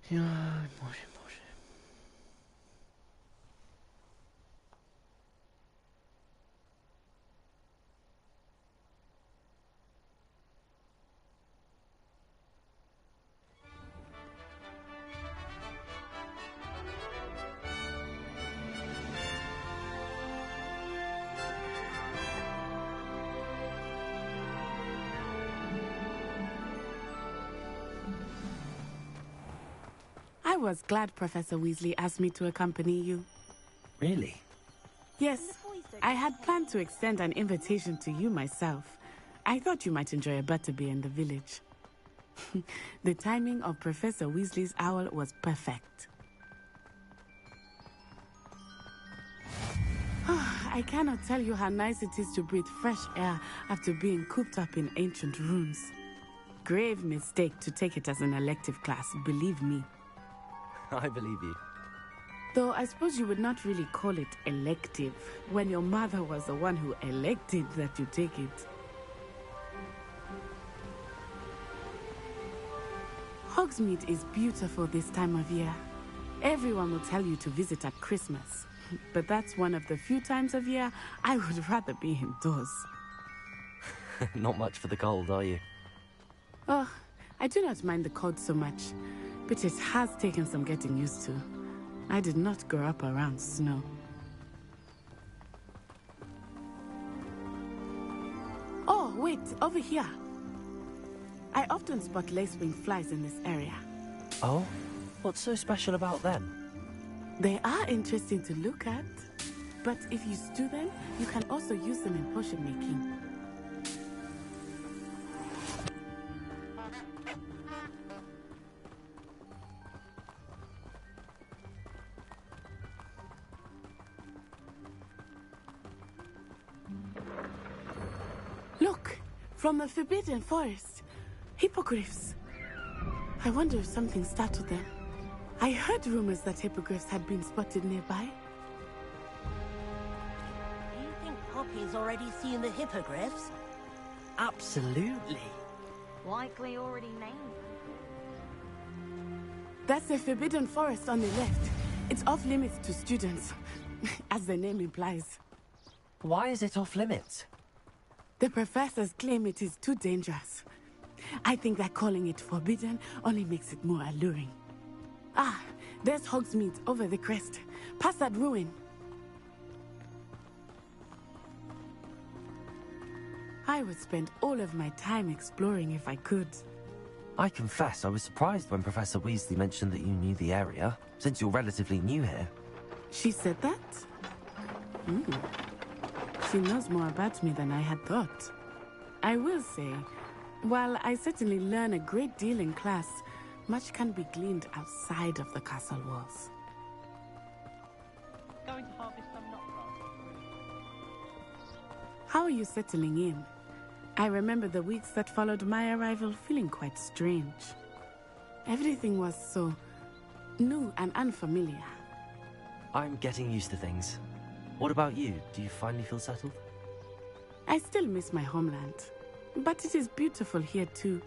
Jaj, Bože. I was glad Professor Weasley asked me to accompany you. Really? Yes, I had planned to extend an invitation to you myself. I thought you might enjoy a butterbeer in the village. The timing of Professor Weasley's owl was perfect. I cannot tell you how nice it is to breathe fresh air after being cooped up in ancient rooms. Grave mistake to take it as an elective class, believe me. I believe you. Though I suppose you would not really call it elective when your mother was the one who elected that you take it. Hogsmeade is beautiful this time of year. Everyone will tell you to visit at Christmas. But that's one of the few times of year I would rather be indoors. Not much for the cold, are you? Oh, I do not mind the cold so much, but it has taken some getting used to. I did not grow up around snow. Oh, wait, over here. I often spot lacewing flies in this area. Oh? What's so special about them? They are interesting to look at, but if you stew them, you can also use them in potion making. Look, from the Forbidden Forest, hippogriffs. I wonder if something startled them. I heard rumors that hippogriffs had been spotted nearby. Do you think Poppy's already seen the hippogriffs? Absolutely. Likely already named. That's the Forbidden Forest on the left. It's off limits to students, as the name implies. Why is it off limits? The professors claim it is too dangerous. I think that calling it forbidden only makes it more alluring. Ah, there's Hogsmeade over the crest. Past that ruin. I would spend all of my time exploring if I could. I confess I was surprised when Professor Weasley mentioned that you knew the area, since you're relatively new here. She said that? She knows more about me than I had thought. I will say, while I certainly learn a great deal in class, much can be gleaned outside of the castle walls. Going to harvest some knot. How are you settling in? I remember the weeks that followed my arrival feeling quite strange. Everything was so new and unfamiliar. I'm getting used to things. What about you? Do you finally feel settled? I still miss my homeland, but it is beautiful here too.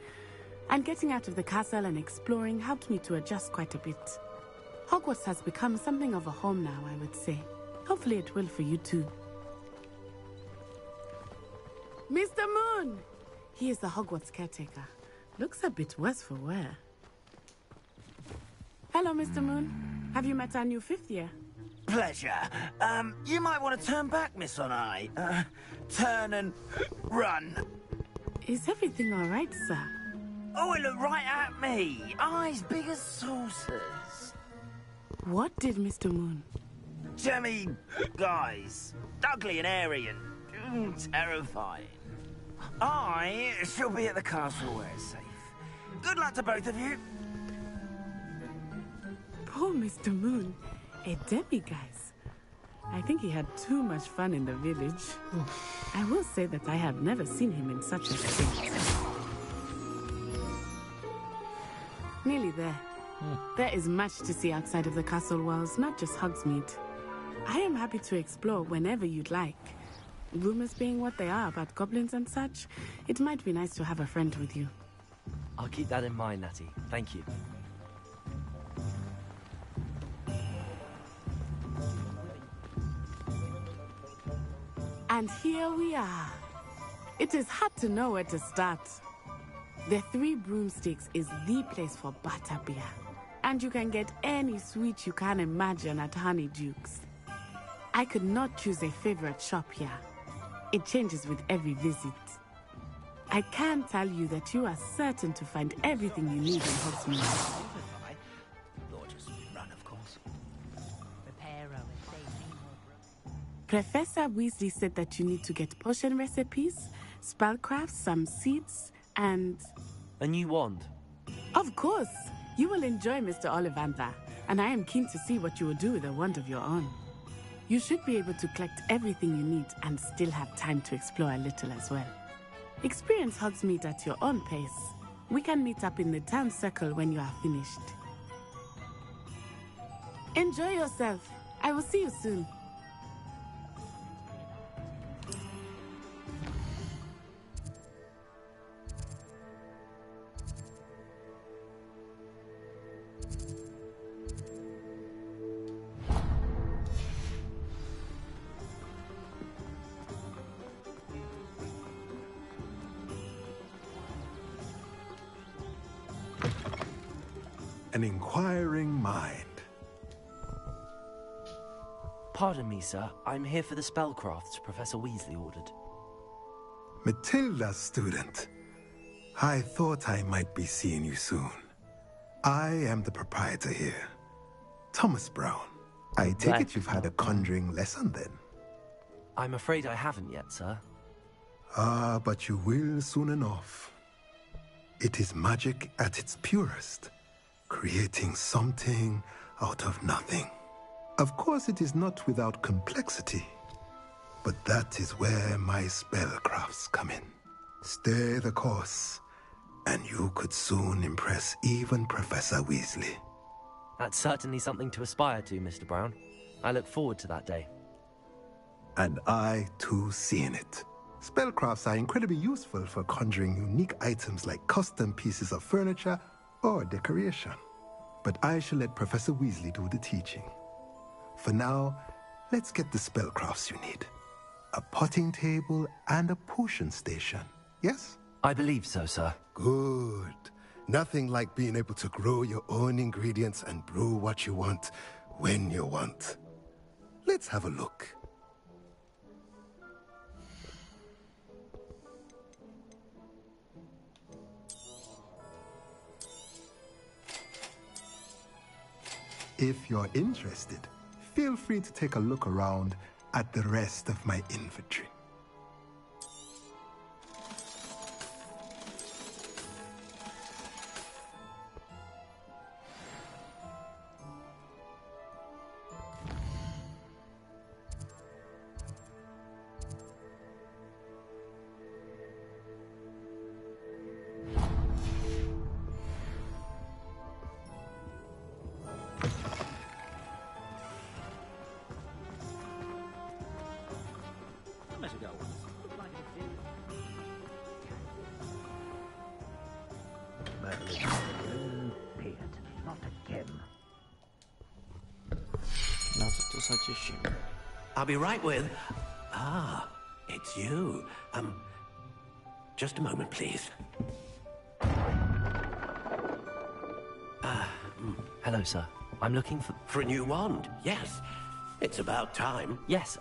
And getting out of the castle and exploring helped me to adjust quite a bit. Hogwarts has become something of a home now, I would say. Hopefully it will for you too. Mr. Moon! He is the Hogwarts caretaker. Looks a bit worse for wear. Hello, Mr. Moon. Have you met our new fifth year? Pleasure. You might want to turn back, Miss Onai. Turn and run. Is everything all right, sir? Oh, it looked right at me. Eyes big as saucers. What did Mr. Moon? Jemmy guys. Ugly and airy and terrifying. I shall be at the castle where it's safe. Good luck to both of you. Poor Mr. Moon. A demiguise. I think he had too much fun in the village. I will say that I have never seen him in such a state. Nearly there. There is much to see outside of the castle walls, not just Hogsmeade. I am happy to explore whenever you'd like. Rumors being what they are about goblins and such, it might be nice to have a friend with you. I'll keep that in mind, Natty. Thank you. And here we are. It is hard to know where to start. The Three Broomsticks is the place for butterbeer. And you can get any sweet you can imagine at Honeyduke's. I could not choose a favorite shop here. It changes with every visit. I can tell you that you are certain to find everything you need in Hogsmeade. Professor Weasley said that you need to get potion recipes, spellcrafts, some seeds, and... A new wand? Of course! You will enjoy Mr. Ollivander, and I am keen to see what you will do with a wand of your own. You should be able to collect everything you need and still have time to explore a little as well. Experience Hogsmeade at your own pace. We can meet up in the town circle when you are finished. Enjoy yourself. I will see you soon. an inquiring mind. Pardon me, sir. I'm here for the spellcrafts Professor Weasley ordered. Matilda's student. I thought I might be seeing you soon. I am the proprietor here, Thomas Brown. I take it you've had a conjuring lesson then? I'm afraid I haven't yet, sir. Ah, but you will soon enough. It is magic at its purest, creating something out of nothing. Of course, it is not without complexity, but that is where my spellcrafts come in. Stay the course, and you could soon impress even Professor Weasley. That's certainly something to aspire to, Mr. Brown. I look forward to that day. And I, too, seeing it. Spellcrafts are incredibly useful for conjuring unique items like custom pieces of furniture or decoration. But I shall let Professor Weasley do the teaching. For now, let's get the spellcrafts you need. A potting table and a potion station, yes? I believe so, sir. Good. Nothing like being able to grow your own ingredients and brew what you want when you want. Let's have a look. If you're interested, feel free to take a look around at the rest of my inventory. I'll be right with... Ah, it's you. Just a moment, please. Hello, sir. I'm looking for... For a new wand, yes. It's about time. Yes,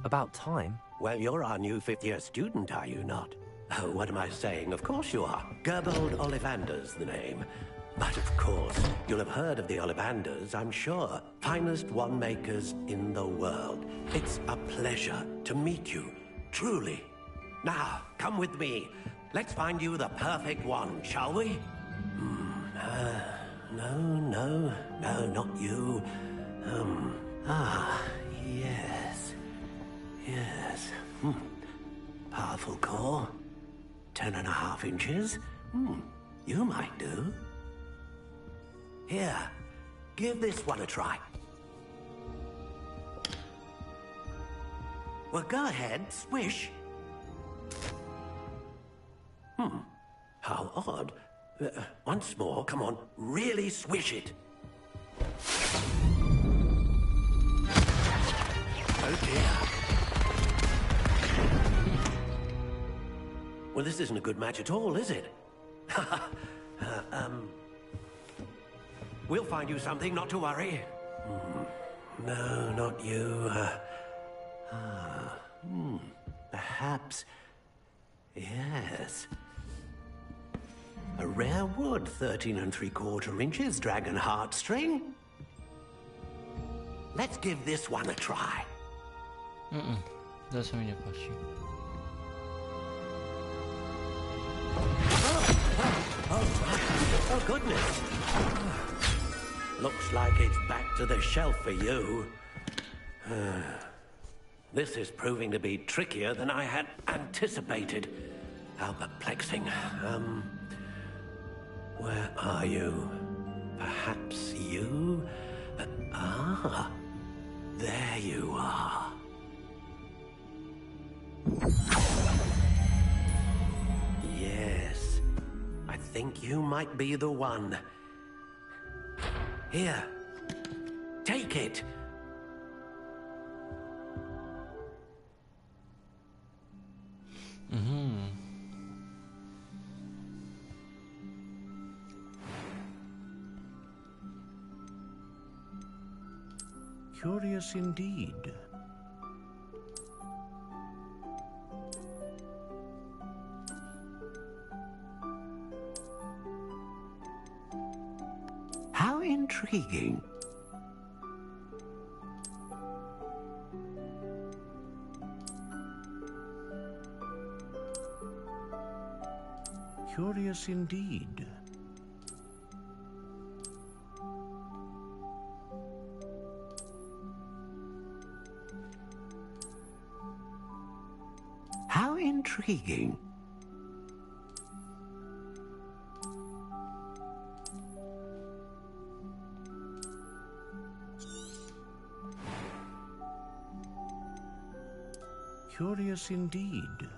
about time? Well, you're our new fifth-year student, are you not? Oh, what am I saying? Of course you are. Gerbold Ollivander's the name. But of course, you'll have heard of the Ollivanders, I'm sure. Finest wand makers in the world. It's a pleasure to meet you, truly. Now, come with me. Let's find you the perfect wand, shall we? No, not you. Yes. Powerful core. 10.5 inches. You might do. Here, give this one a try. Well, go ahead, swish. How odd. Once more, come on, really swish it. Oh dear. Well, this isn't a good match at all, is it? We'll find you something, not to worry. No, not you. Perhaps... Yes. A rare wood, 13 3/4 inches, dragon heartstring. Let's give this one a try. To se mi nepáči. Oh, goodness. Looks like it's back to the shelf for you. This is proving to be trickier than I had anticipated. How perplexing. Where are you? Perhaps you? There you are. Yes, I think you might be the one. Here, take it. Curious indeed. How intriguing. Curious indeed. How intriguing. Curious indeed.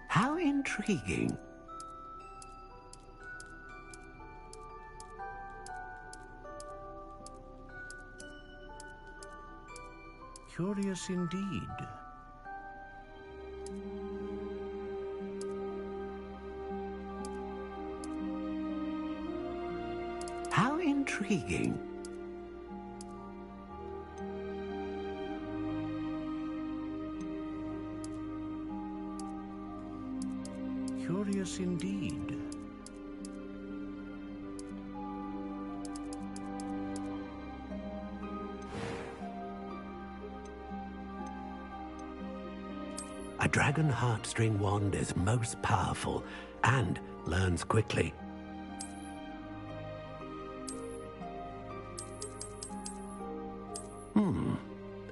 How intriguing. Curious indeed. How intriguing. Curious indeed. A dragon heartstring wand is most powerful and learns quickly.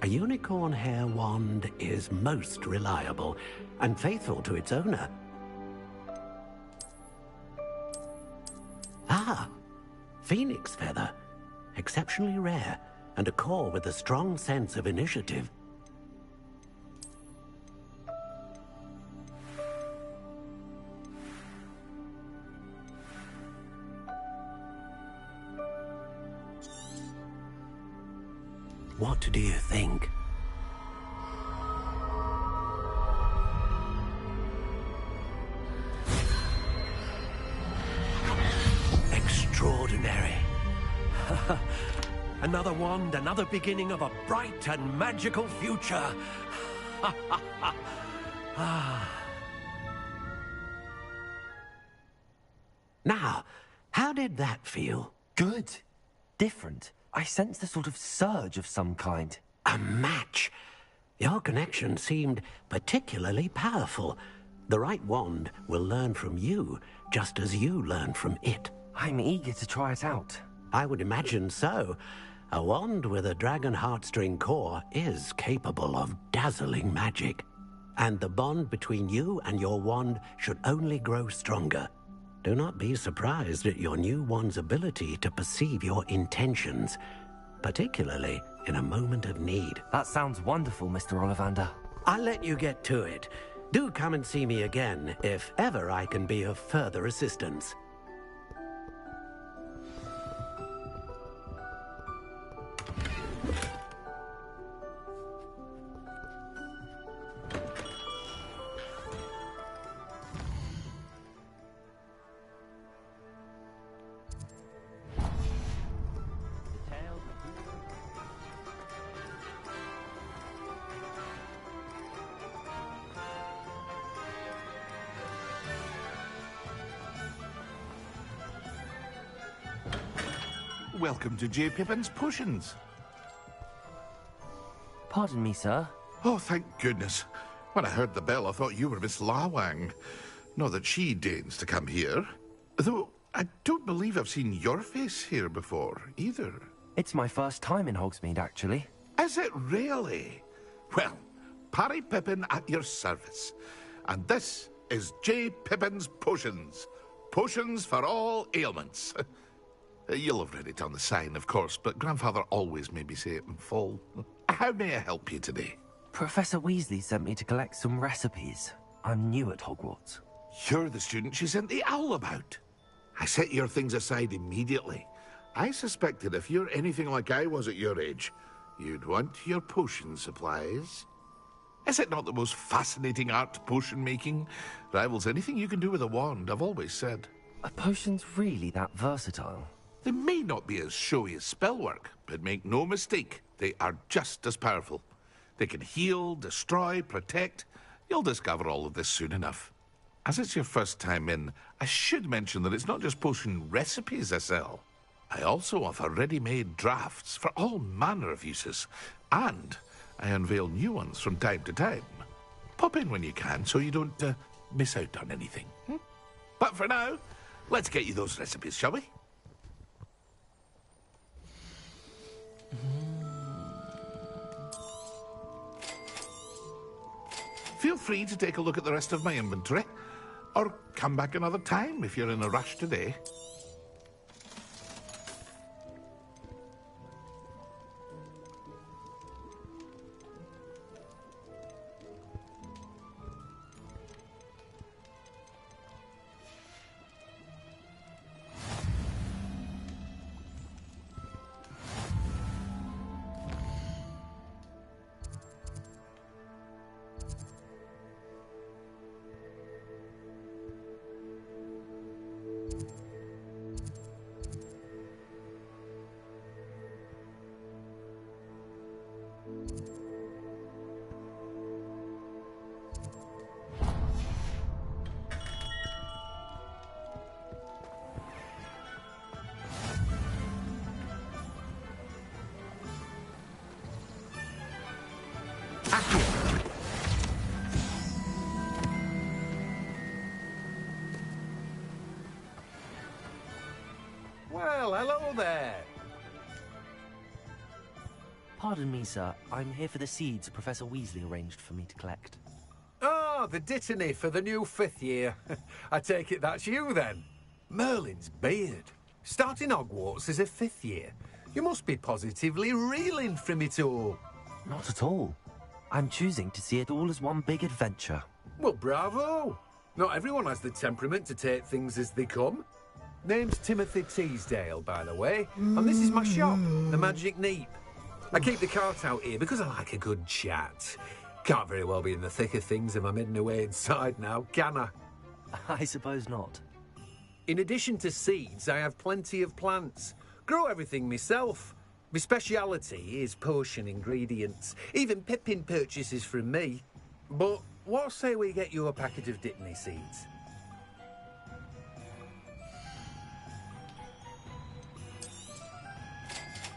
A unicorn hair wand is most reliable and faithful to its owner. Ah, phoenix feather. Exceptionally rare, and a core with a strong sense of initiative. What do you think? Extraordinary. Another wand, another beginning of a bright and magical future. Now, how did that feel? Good. Different. I sensed a sort of surge of some kind. A match. Your connection seemed particularly powerful. The right wand will learn from you, just as you learn from it. I'm eager to try it out. I would imagine so. A wand with a dragon heartstring core is capable of dazzling magic. And the bond between you and your wand should only grow stronger. Do not be surprised at your new wand's ability to perceive your intentions, particularly in a moment of need. That sounds wonderful, Mr. Ollivander. I'll let you get to it. Do come and see me again if ever I can be of further assistance. Welcome to J. Pippin's Potions. Pardon me, sir. Oh, thank goodness. When I heard the bell, I thought you were Miss Lawang. Not that she deigns to come here. Though, I don't believe I've seen your face here before, either. It's my first time in Hogsmeade, actually. Is it really? Well, Parry Pippin at your service. And this is J. Pippin's Potions. Potions for all ailments. You'll have read it on the sign, of course, but Grandfather always made me say it in full. How may I help you today? Professor Weasley sent me to collect some recipes. I'm new at Hogwarts. You're the student she sent the owl about. I set your things aside immediately. I suspected if you're anything like I was at your age, you'd want your potion supplies. Is it not the most fascinating art, potion making? Rivals anything you can do with a wand, I've always said. Are potions really that versatile? They may not be as showy as spellwork, but make no mistake, they are just as powerful. They can heal, destroy, protect. You'll discover all of this soon enough. As it's your first time in, I should mention that it's not just potion recipes I sell. I also offer ready-made drafts for all manner of uses, and I unveil new ones from time to time. Pop in when you can so you don't miss out on anything. But for now, let's get you those recipes, shall we? Feel free to take a look at the rest of my inventory, or come back another time if you're in a rush today. Well, hello there. Pardon me, sir. I'm here for the seeds Professor Weasley arranged for me to collect. Oh, the dittany for the new 5th year. I take it that's you, then. Merlin's beard. Starting Hogwarts as a 5th year. You must be positively reeling from it all. Not at all. I'm choosing to see it all as one big adventure. Well, bravo. Not everyone has the temperament to take things as they come. Name's Timothy Teasdale, by the way, and this is my shop, the Magic Neep. I keep the cart out here because I like a good chat. Can't very well be in the thick of things if I'm hidden away inside now, can I? I suppose not. In addition to seeds, I have plenty of plants. Grow everything myself. My speciality is potion ingredients. Even Pippin purchases from me. But what say we get you a packet of dittany seeds?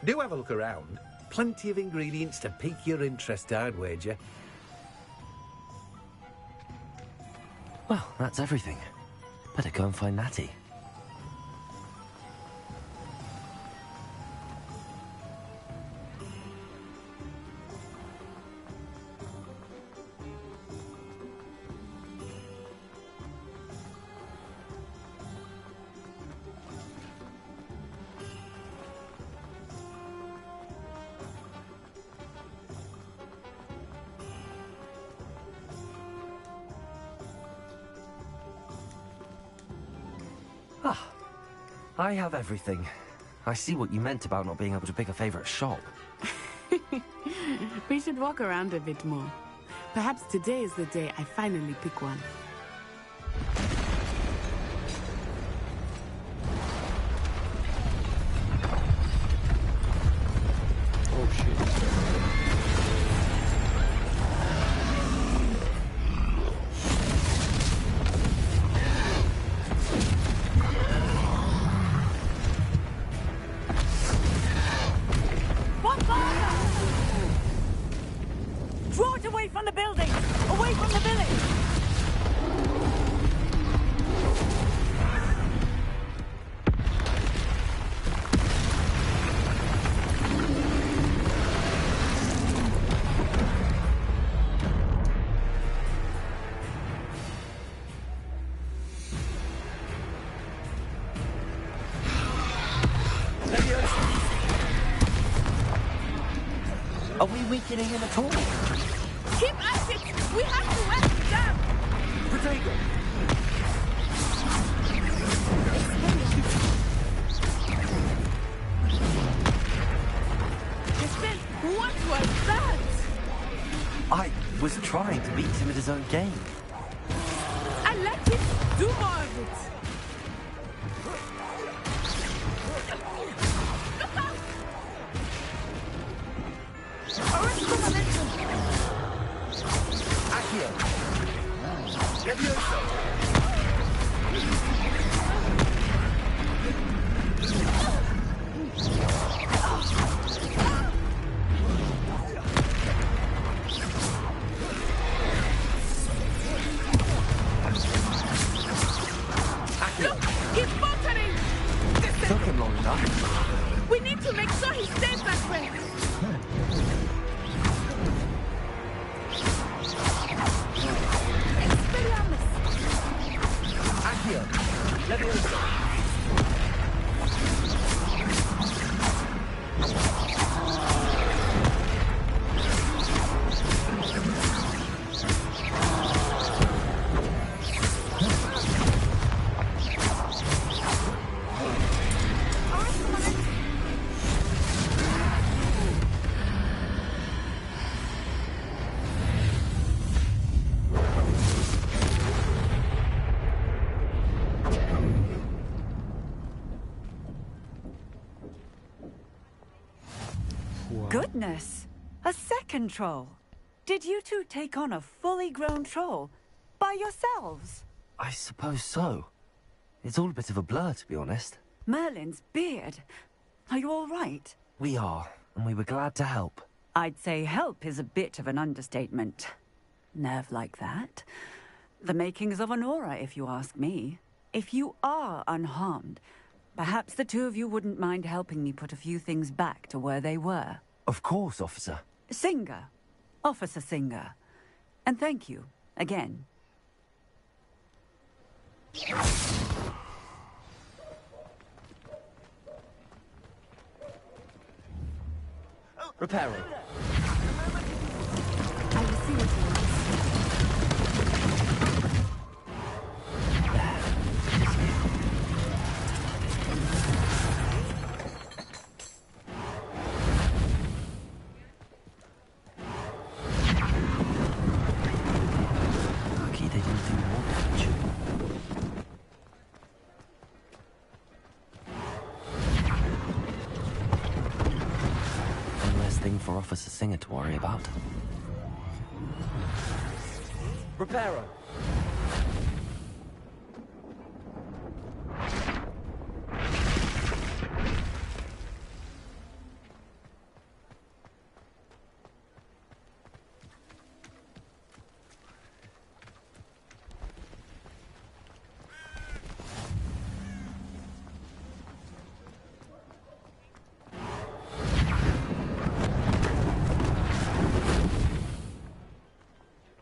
Do have a look around. Plenty of ingredients to pique your interest, I'd wager. Well, that's everything. Better go and find Natty. I have everything. I see what you meant about not being able to pick a favorite shop. We should walk around a bit more. Perhaps today is the day I finally pick one. Oh shit. Draw it away from the building! Away from the village! Are we weakening him at all? Keep at it! We have to wet the dam! Potato! What was that? was trying to beat him at his own game. I let him do more of it. Look out! Arrest momentum. Accio. Levioso. Took him long enough. We need to make sure he stays that way. Expelliarmus. Accio. Levioso. Goodness! A second troll! Did you two take on a fully grown troll? By yourselves? I suppose so. It's all a bit of a blur, to be honest. Merlin's beard. Are you all right? We are, and we were glad to help. I'd say help is a bit of an understatement. Nerve like that. The makings of an aura, if you ask me. If you are unharmed, perhaps the two of you wouldn't mind helping me put a few things back to where they were. Of course, officer. Singer. Officer Singer. And thank you, again. Reparo. I will see what you want. Lucky they didn't do more damage. One less thing for Officer Singer to worry about. Reparo.